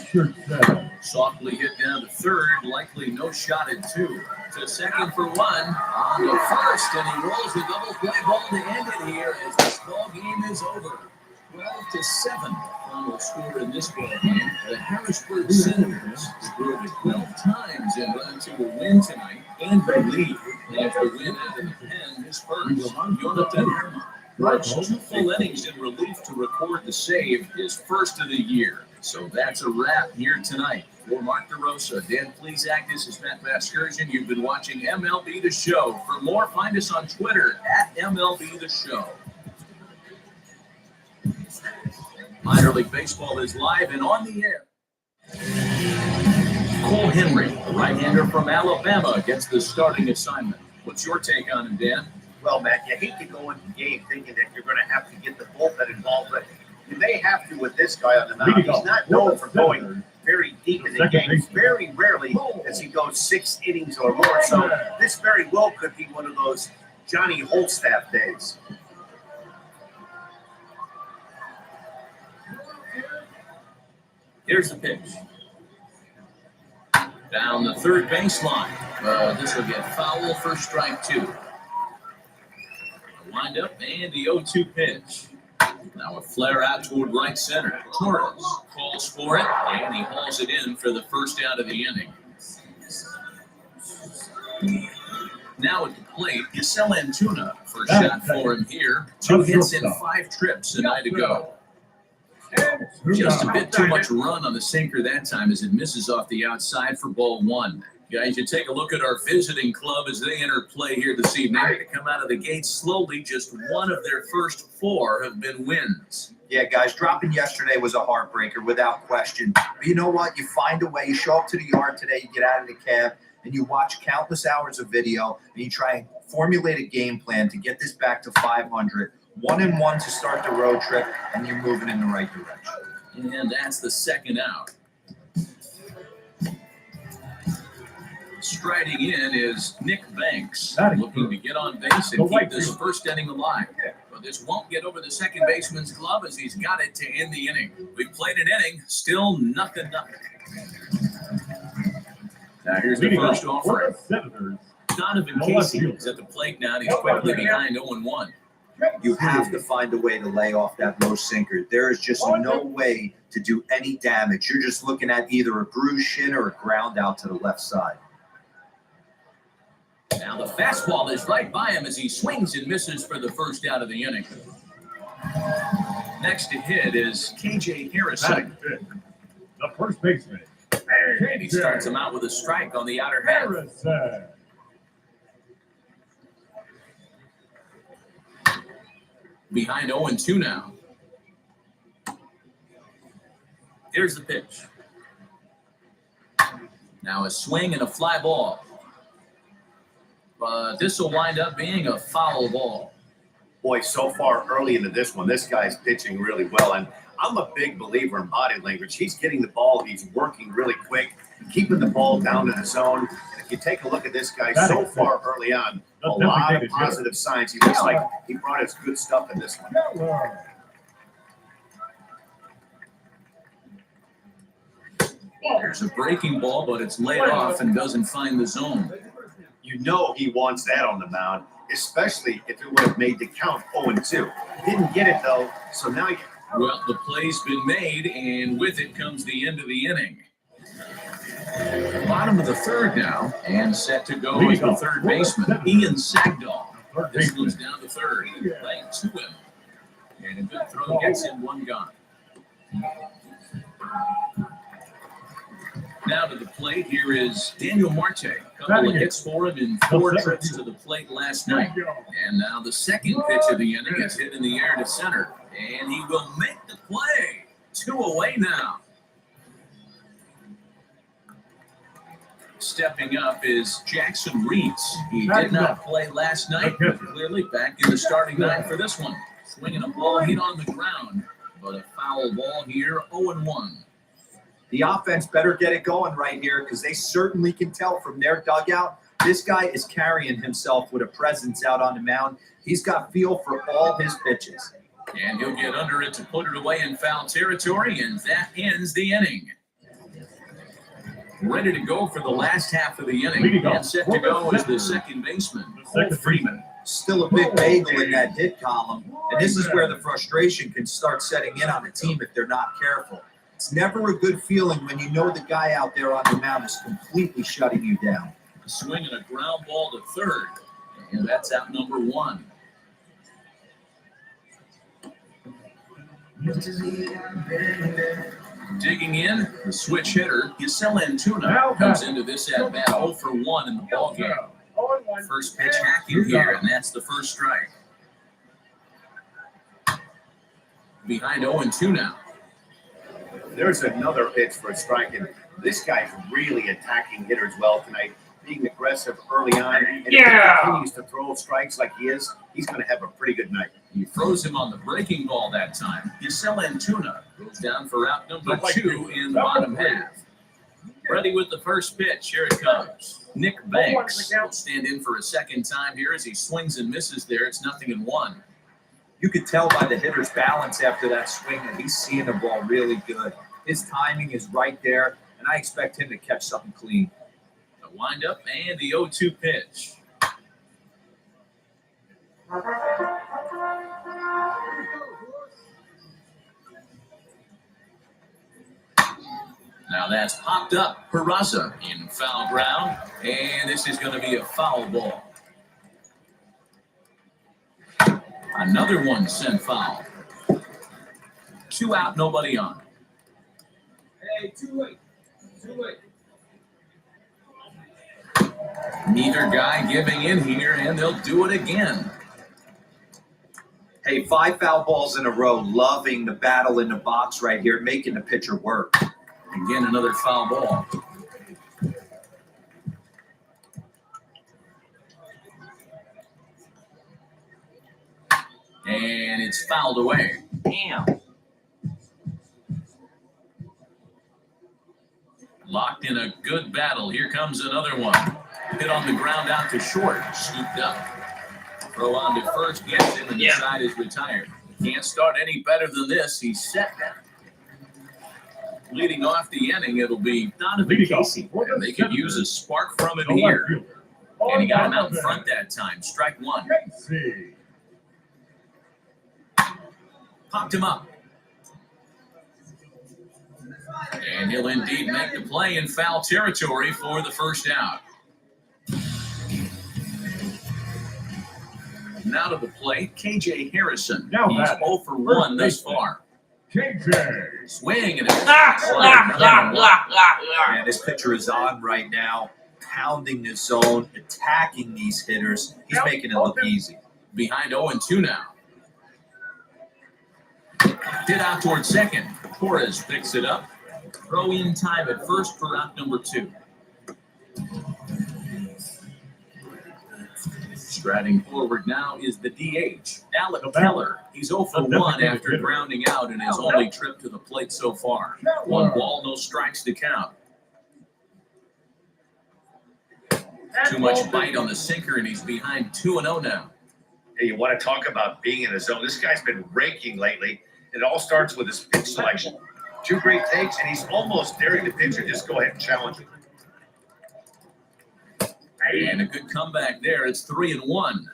Softly hit down to third, likely no shot at 2. To second for 1, on to first, and he rolls the double play ball to end it here as this ball game is over. 12-7, final score in this ball game. The Harrisburg Senators scored 12 times and run to a win tonight and the lead. After win out of the pen, his first, Jonathan Herman works 2 full innings in relief to record the save, his first of the year. So that's a wrap here tonight. For Mark DeRosa, Dan Plesac, this is Matt Vasgersian. You've been watching MLB The Show. For more, find us on Twitter at MLB The Show. Minor League Baseball is live and on the air. Cole Henry, a right-hander from Alabama, gets the starting assignment. What's your take on him, Dan? Well, Matt, you hate to go into the game thinking that you're going to have to get the bullpen involved, but you may have to with this guy on the mound. He's not known for going very deep in the game. Very rarely does he go 6 innings or more. So this very well could be one of those Johnny Holstaff days. Here's the pitch. Down the third baseline. This will get foul for strike 2. Wind up and the 0-2 pitch. Now a flare out toward right center. Torres calls for it, and he hauls it in for the first out of the inning. Now at the plate, Giselle Antuna. First shot for him here. 2 hits in 5 trips a night ago. Just a bit too much run on the sinker that time as it misses off the outside for ball 1. Guys, you take a look at our visiting club as they enter play here this evening. They come out of the gate slowly. Just 1 of their first 4 have been wins. Yeah, guys, dropping yesterday was a heartbreaker without question. But you know what? You find a way. You show up to the yard today, you get out of the cab, and you watch countless hours of video, and you try and formulate a game plan to get this back to 500. 1-1 to start the road trip, and you're moving in the right direction. And that's the second out. Striding in is Nick Banks, looking to get on base and keep this first inning alive. But this won't get over the second baseman's glove as he's got it to end the inning. We've played an inning, still 0-0. Now here's the first offering. Donovan Casey is at the plate now, and he's quickly behind 0-1. You have to find a way to lay off that low sinker. There is just no way to do any damage. You're just looking at either a bruised shin or a ground out to the left side. Now the fastball is right by him as he swings and misses for the first out of the inning. Next to hit is KJ Harrison. The first baseman. And he starts him out with a strike on the outer half. Behind 0-2 now. Here's the pitch. Now a swing and a fly ball. But this will wind up being a foul ball. Boy, so far early into this one, this guy's pitching really well. And I'm a big believer in body language. He's getting the ball. He's working really quick, keeping the ball down in the zone. And if you take a look at this guy so far early on, a lot of positive signs. He looks like he brought us good stuff in this one. There's a breaking ball, but it's laid off and doesn't find the zone. You know he wants that on the mound, especially if it would have made the count 0-2. Didn't get it, though, so now you... Well, the play's been made, and with it comes the end of the inning. Bottom of the third now, and set to go is the third baseman, Ian Sagdahl. First This baseman. one's down to third. Right to him. And a good throw gets him one gone. Now to the plate, here is Daniel Marte. A couple of hits for him in 4 trips to the plate last night. And now the second pitch of the inning is hit in the air to center. And he will make the play. 2 away now. Stepping up is Jackson Reeds. He did not play last night, but clearly back in the starting line for this one. Swinging a ball hit on the ground, but a foul ball here, 0-1. The offense better get it going right here because they certainly can tell from their dugout. This guy is carrying himself with a presence out on the mound. He's got feel for all his pitches. And he'll get under it to put it away in foul territory, and that ends the inning. Ready to go for the last half of the inning. And set to go is the second baseman, Cole Freeman. Still a big bagel in that hit column, and this is where the frustration can start setting in on the team if they're not careful. It's never a good feeling when you know the guy out there on the mound is completely shutting you down. A swing and a ground ball to third, and that's out number 1. Digging in, the switch hitter, Giselle Antuna, comes into this at-bat 0 for 1 in the ballgame. First pitch hacking here, and that's the first strike. Behind 0-2 now. There's another pitch for a strike, and this guy's really attacking hitters well tonight, being aggressive early on. And if he continues to throw strikes like he is, he's going to have a pretty good night. He throws him on the breaking ball that time. Giselle Antuna goes down for out number 2 in the bottom half. Ready with the first pitch. Here it comes. Nick Banks will stand in for a second time here as he swings and misses there. It's 0-1. You could tell by the hitter's balance after that swing that he's seeing the ball really good. His timing is right there, and I expect him to catch something clean. The windup and the 0-2 pitch. Now that's popped up. Peraza in foul ground, and this is going to be a foul ball. Another one sent foul. 2 out, nobody on. Hey, 2-8. Neither guy giving in here, and they'll do it again. Hey, 5 foul balls in a row, loving the battle in the box right here, making the pitcher work. Again, another foul ball. And it's fouled away. Damn. Locked in a good battle. Here comes another one. Hit on the ground out to short. Scooped up. Throw on to first. Gets him, and the side is retired. Can't start any better than this. He's set now. Leading off the inning, it'll be Donovan Casey. And they could use a spark from him here. And he got him out in front that time. Strike 1. Popped him up. And he'll indeed make the play in foul territory for the first out. Now to the plate, KJ Harrison. He's 0 for 1 thus far. Swing and Man, this pitcher is on right now, pounding the zone, attacking these hitters. He's making it look easy. Behind 0-2 now. Hit out towards second. Torres picks it up. Throw in time at first for out number 2. Striding forward now is the DH, Alec Keller. He's 0 for 1 after grounding out in his only trip to the plate so far. 1 ball, no strikes to count. Too much bite on the sinker, and he's behind 2-0 now. Hey, you want to talk about being in the zone? This guy's been raking lately. It all starts with his pitch selection. 2 great takes, and he's almost daring the pitcher. Just go ahead and challenge him. And a good comeback there. It's 3-1.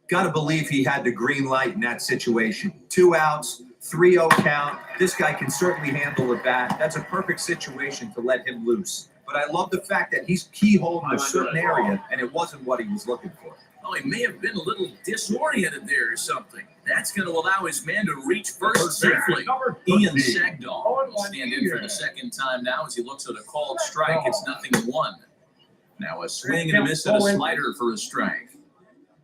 Got to believe he had the green light in that situation. 2 outs, 3-0 count. This guy can certainly handle the bat. That's a perfect situation to let him loose. But I love the fact that he's keyholed in a certain area, and it wasn't what he was looking for. Oh, he may have been a little disoriented there or something. That's going to allow his man to reach first safely. Ian Sagdahl will stand in for the second time now as he looks at a called strike. It's 0-1. Now a swing and a miss and a slider for a strike.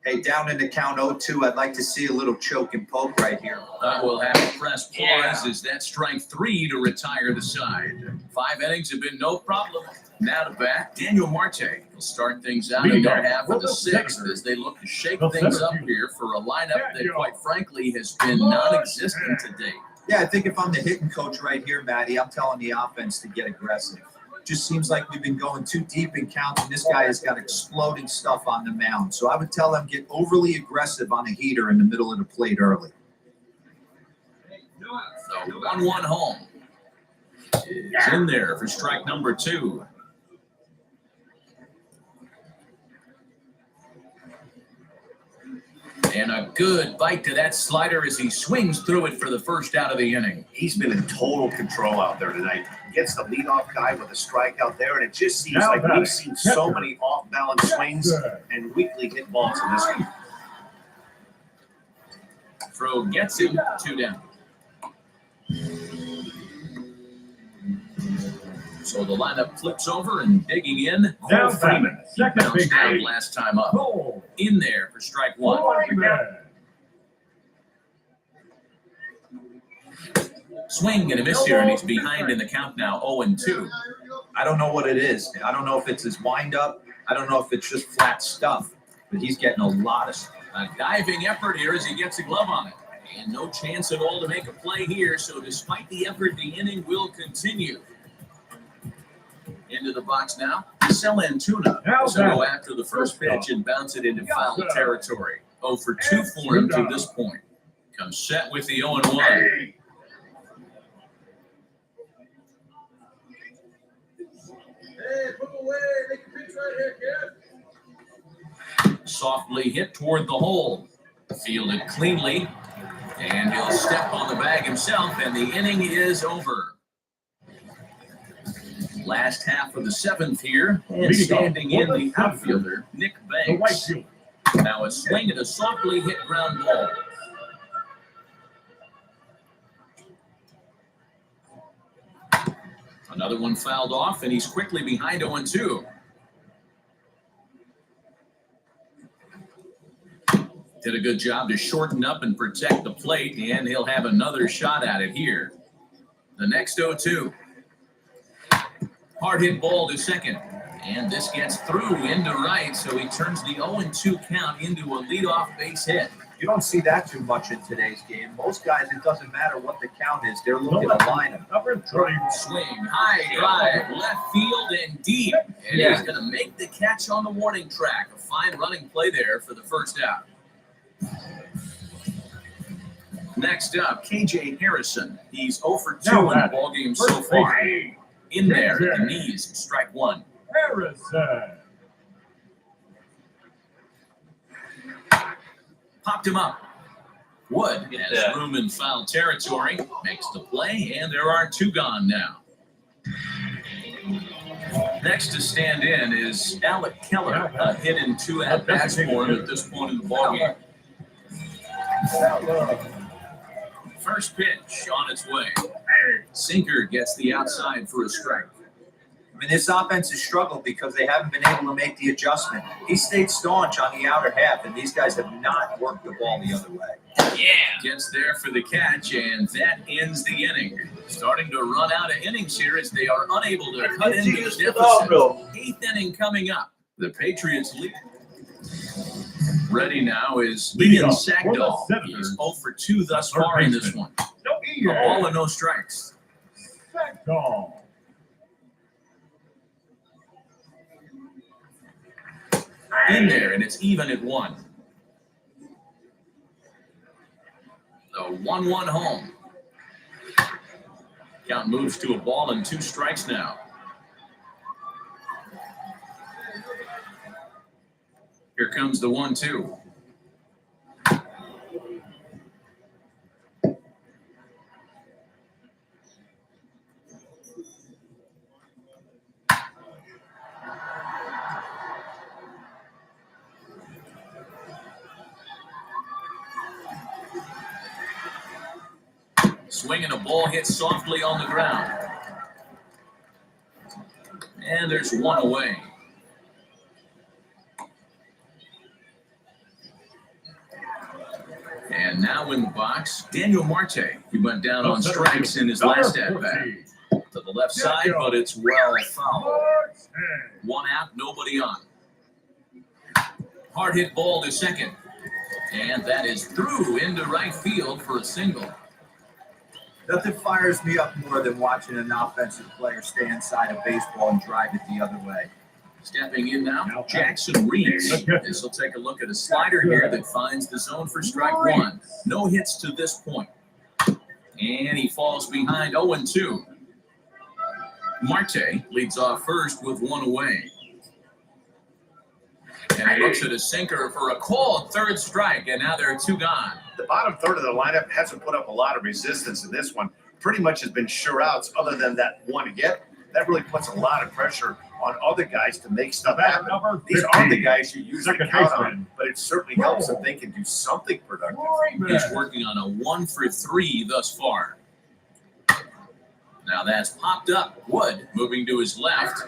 Hey, down in the count 0-2, I'd like to see a little choke and poke right here. We'll have to press pause as that strike 3 to retire the side. 5 innings have been no problem. Now to bat, Daniel Marte will start things out in their half of the 6th as they look to shake things up here for a lineup that, quite frankly, has been non-existent to date. Yeah, I think if I'm the hitting coach right here, Matty, I'm telling the offense to get aggressive. Just seems like we've been going too deep in counts, and this guy has got exploding stuff on the mound. So I would tell him get overly aggressive on a heater in the middle of the plate early. So 1-1 home is in there for strike number 2. And a good bite to that slider as he swings through it for the first out of the inning. He's been in total control out there tonight. Gets the leadoff guy with a strike out there, and it just seems like we've seen so many off-balance swings and weakly hit balls in this one. Throw gets him 2 down. So the lineup flips over and digging in. Now Cole Freeman. second Bounced down base. last time up. In there for strike 1. Swing and a miss here, and he's behind in the count now, 0-2. I don't know what it is. I don't know if it's his windup. I don't know if it's just flat stuff, but he's getting a lot of stuff. A diving effort here as he gets a glove on it. And no chance at all to make a play here, so despite the effort, the inning will continue. Into the box now, Celantuna. So go after the first pitch and bounce it into foul territory. 0 for 2 for him to this point. Comes set with the 0-1. Hey, put away. Make a pitch right here, kid. Softly hit toward the hole. Fielded cleanly. And he'll step on the bag himself, and the inning is over. Last half of the 7th here, and standing in the outfielder, Nick Banks. Now a swing at a softly hit ground ball. Another one fouled off, and he's quickly behind 0-2. Did a good job to shorten up and protect the plate, and he'll have another shot at it here. The next 0-2. Hard hit ball to second. And this gets through into right, so he turns the 0-2 count into a leadoff base hit. You don't see that too much in today's game. Most guys, it doesn't matter what the count is. They're looking to line them. Swing, high drive, left field and deep. And he's going to make the catch on the warning track. A fine running play there for the first out. Next up, KJ Harrison. He's 0 for 2 in the ballgame so far. In there at the knees, strike 1. Harrison. Popped him up. Wood has room in foul territory, makes the play, and there are 2 gone now. Next to stand in is Alec Keller, a hit in 2 at-bats for him at this point in the ballgame. First pitch on its way. Sinker gets the outside for a strike. I mean, this offense has struggled because they haven't been able to make the adjustment. He stayed staunch on the outer half, and these guys have not worked the ball the other way. Gets there for the catch, and that ends the inning. Starting to run out of innings here as they are unable to cut into the deficit. 8th inning coming up. The Patriots lead. Ready now is Ian Sagdahl. He's 0 for 2 thus far in this one. A ball and no strikes. Sagdahl. In there, and it's even at 1. The 1-1 home. Count moves to a ball and 2 strikes now. Here comes the 1-2. swing and a ball hit softly on the ground. And there's one away. And now in the box, Daniel Marte. He went down on strikes in his last at-bat. To the left side, but it's well fouled. One out, nobody on. Hard hit ball to second. And that is through into right field for a single. Nothing fires me up more than watching an offensive player stay inside of baseball and drive it the other way. Stepping in now, Jackson Reeves. This will take a look at a slider here that finds the zone for strike one. No hits to this point. And he falls behind 0-2. Marte leads off first with one away. And he looks at a sinker for a called third strike, and now there are two gone. The bottom third of the lineup hasn't put up a lot of resistance in this one. Pretty much has been sure outs other than that one hit. That really puts a lot of pressure on other guys to make stuff happen. These aren't the guys you usually count on, but it certainly helps if they can do something productive. He's working on a 1 for 3 thus far. Now that's popped up. Wood moving to his left,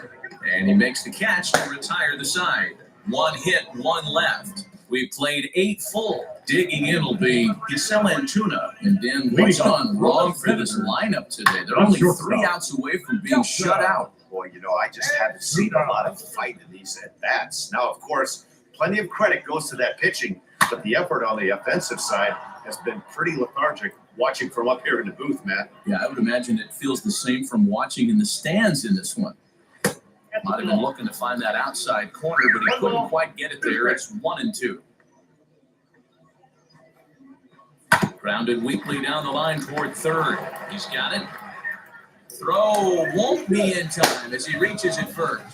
and he makes the catch to retire the side. One hit, one left. We played 8 full. Digging in will be Giselle Antuna. And Dan, what's gone wrong for this lineup today? They're only 3 outs away from being shut out. Boy, I just haven't seen a lot of fight in these at-bats. Now, of course, plenty of credit goes to that pitching, but the effort on the offensive side has been pretty lethargic. Watching from up here in the booth, Matt. Yeah, I would imagine it feels the same from watching in the stands in this one. Might have been looking to find that outside corner, but he couldn't quite get it there. It's 1-2. Grounded weakly down the line toward third. He's got it. Throw won't be in time as he reaches it first.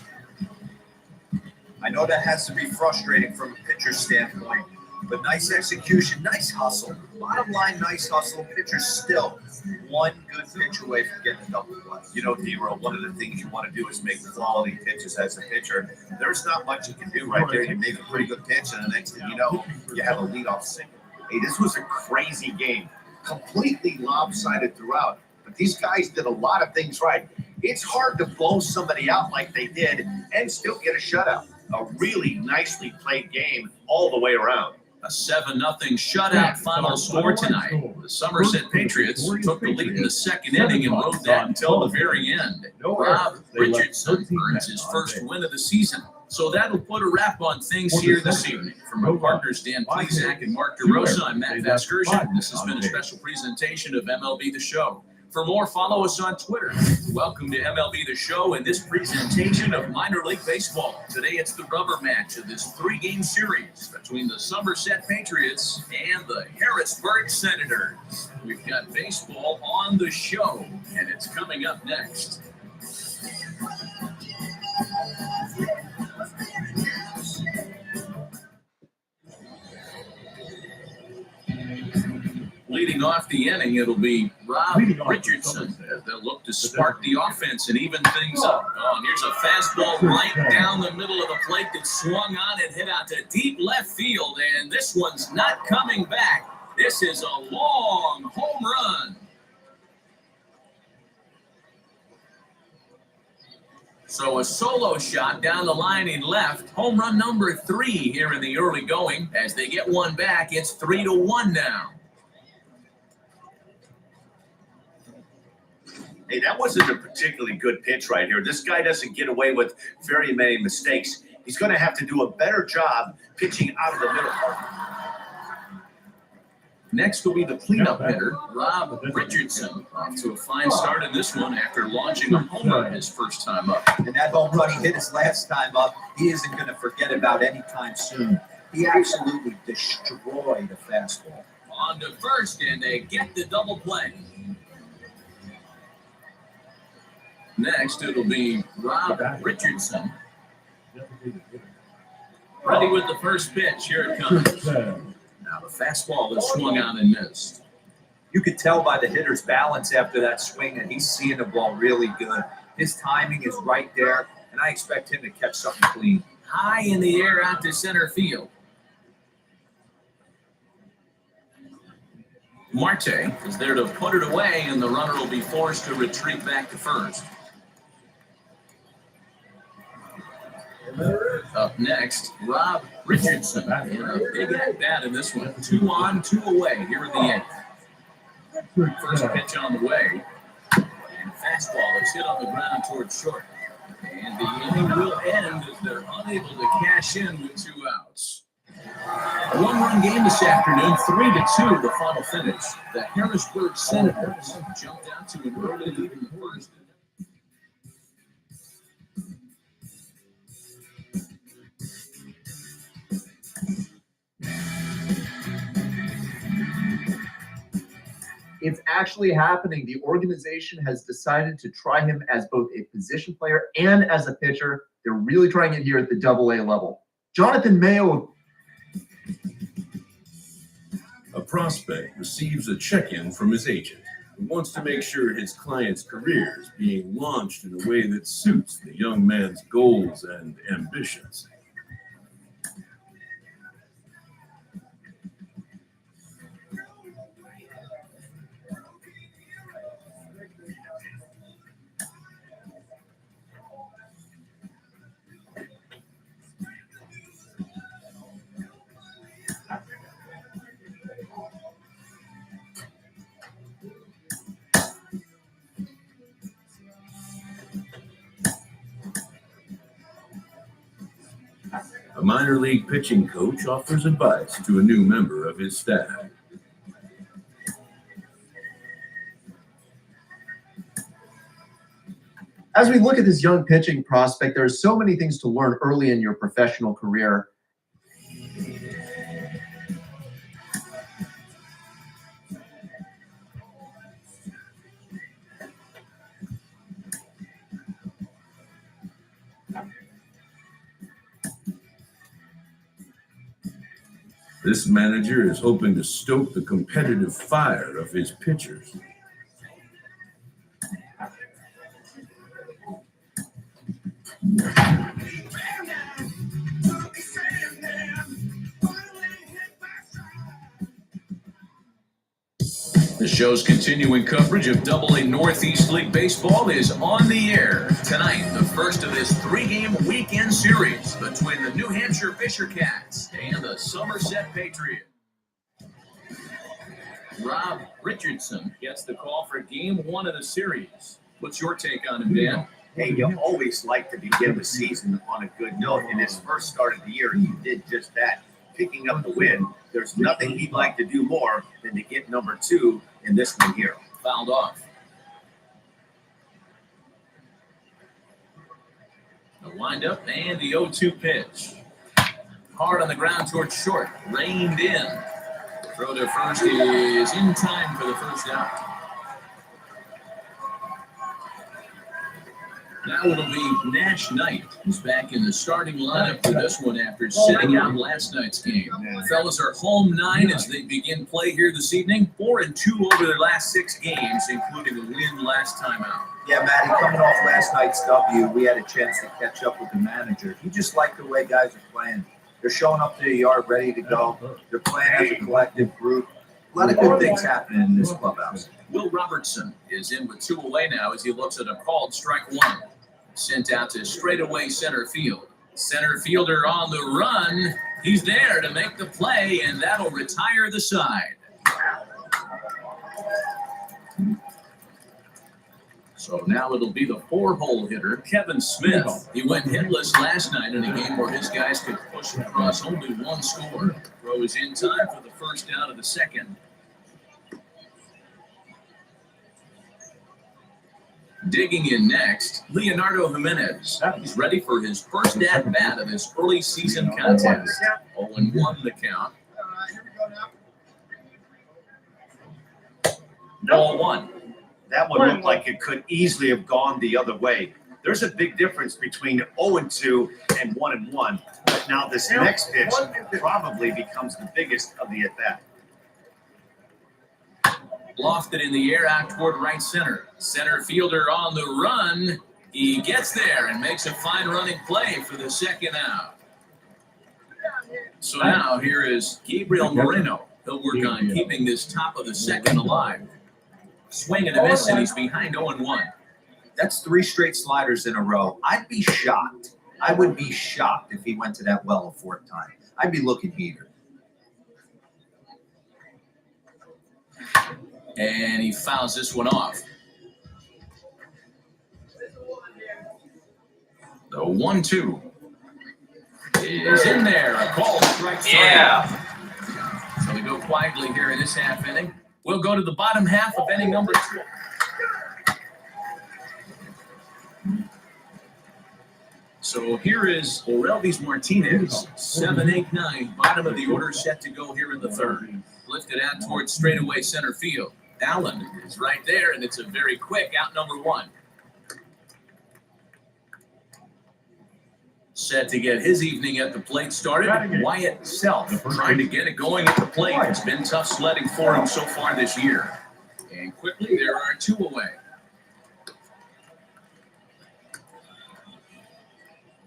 I know that has to be frustrating from a pitcher's standpoint, but nice execution, nice hustle. Bottom line, nice hustle. Pitcher's still one good pitch away from getting a double play. D-Roll, one of the things you want to do is make quality pitches as a pitcher. There's not much you can do right there. You make a pretty good pitch, and the next thing you know, you have a leadoff single. Hey, this was a crazy game. Completely lopsided throughout. But these guys did a lot of things right. It's hard to blow somebody out like they did and still get a shutout. A really nicely played game all the way around. A 7-0 shutout final score tonight. The Somerset Patriots took the lead in the second inning and rode that until the very end. Rob Richardson earns his first win of the season. So that'll put a wrap on things here this evening. From our partners Dan Plesac and Mark DeRosa, I'm Matt Vasgersian. This has been a special presentation of MLB The Show. For more, follow us on Twitter. Welcome to MLB The Show and this presentation of minor league baseball. Today it's the rubber match of this 3-game series between the Somerset Patriots and the Harrisburg Senators. We've got baseball on the show, and it's coming up next. Leading off the inning, it'll be Rob Richardson as they'll look to spark the offense and even things up. Oh, and here's a fastball right down the middle of the plate that swung on and hit out to deep left field, and this one's not coming back. This is a long home run. So a solo shot down the line in left. Home run number 3 here in the early going. As they get one back, it's 3-1 now. Hey, that wasn't a particularly good pitch right here. This guy doesn't get away with very many mistakes. He's going to have to do a better job pitching out of the middle part. Next will be the cleanup hitter, Rob Richardson, off to a fine start in this one after launching a homer his first time up. And that home run he hit his last time up, he isn't going to forget about anytime soon. He absolutely destroyed a fastball. On to first, and they get the double play. Next, it'll be Rob Richardson. Ready with the first pitch. Here it comes. Now the fastball is swung on and missed. You could tell by the hitter's balance after that swing that he's seeing the ball really good. His timing is right there, and I expect him to catch something clean. High in the air out to center field. Marte is there to put it away, and the runner will be forced to retreat back to first. Up next, Rob Richardson in a big at-bat in this one. 2 on, 2 away here in the eighth. First pitch on the way, and fastball is hit on the ground towards short. And the inning will end as they're unable to cash in with 2 outs. A 1-run game this afternoon, 3-2 the final finish. The Harrisburg Senators jumped out to an early lead in the first. It's actually happening. The organization has decided to try him as both a position player and as a pitcher. They're really trying it here at the AA level. Jonathan Mayo. A prospect receives a check-in from his agent who wants to make sure his client's career is being launched in a way that suits the young man's goals and ambitions. A minor league pitching coach offers advice to a new member of his staff. As we look at this young pitching prospect, there are so many things to learn early in your professional career. This manager is hoping to stoke the competitive fire of his pitchers. The show's continuing coverage of AA Northeast League Baseball is on the air. Tonight, the first of this 3-game weekend series between the New Hampshire Fisher Cats and the Somerset Patriots. Rob Richardson gets the call for Game 1 of the series. What's your take on him, Dan? Hey, you always like to begin the season on a good note. In his first start of the year, he did just that, picking up the win. There's nothing he'd like to do more than to get number 2 in this one here. Fouled off. The windup and the 0-2 pitch. Hard on the ground towards short. Reined in. Throw to first is in time for the first out. Now it'll be Nash Knight, who's back in the starting lineup for this one after sitting out last night's game. Fellas are home 9 as they begin play here this evening. 4-2 over their last 6 games, including a win last time out. Yeah, Matty, coming off last night's W, we had a chance to catch up with the manager. He just liked the way guys are playing. They're showing up to the yard ready to go. They're playing as a collective group. A lot of good things happening in this clubhouse. Will Robertson is in with 2 away now as he looks at a called strike 1. Sent out to straightaway center field. Center fielder on the run. He's there to make the play, and that'll retire the side. So now it'll be the 4-hole hitter, Kevin Smith. He went hitless last night in a game where his guys could push across only 1 score. Throw is in time for the first out of the second. Digging in next, Leonardo Jimenez. He's ready for his first at-bat of this early season contest. 0-1 the count. 0-1. That one looked like it could easily have gone the other way. There's a big difference between 0-2 and 1-1. But now this next pitch probably becomes the biggest of the at-bat. Lofted in the air out toward right center. Center fielder on the run. He gets there and makes a fine running play for the second out. So now here is Gabriel Moreno He'll work on keeping this top of the second alive. Swing and a miss, and he's behind 0-1. That's 3 straight sliders in a row. I'd be shocked. I would be shocked if he went to that well a 4th time. I'd be looking heater. And he fouls this one off. The 1-2 is in there. A call strike three. Yeah. So we go quietly here in this half inning. We'll go to the bottom half of inning number 2. So here is Orelvis Martinez, 7-8-9, bottom of the order, set to go here in the 3rd. Lifted out towards straightaway center field. Allen is right there, and it's a very quick out number 1. Set to get his evening at the plate started. Wyatt Self trying to get it going at the plate. It's been tough sledding for him so far this year. And quickly, there are 2 away.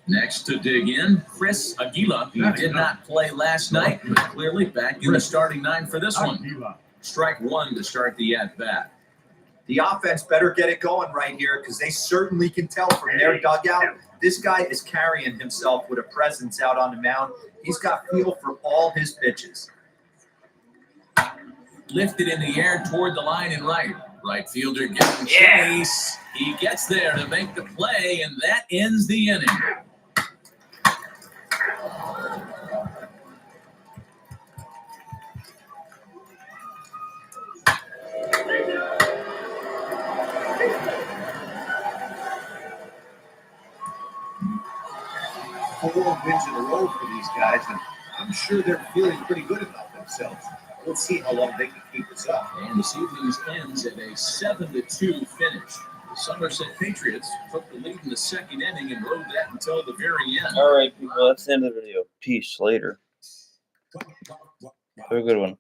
Next to dig in, Chris Aguila. He did not play last night, but clearly back in the starting 9 for this one. Strike 1 to start the at-bat. The offense better get it going right here because they certainly can tell from their dugout. This guy is carrying himself with a presence out on the mound. He's got feel for all his pitches. Lifted in the air toward the line and right. Right fielder getting chase. He gets there to make the play, and that ends the inning. Four wins in a row for these guys, and I'm sure they're feeling pretty good about themselves. We'll see how long they can keep this up. And this evening's ends at a 7-2 finish. The Somerset Patriots took the lead in the 2nd inning and rode that until the very end. All right, people, that's the end of the video. Peace. Later. Have a good one.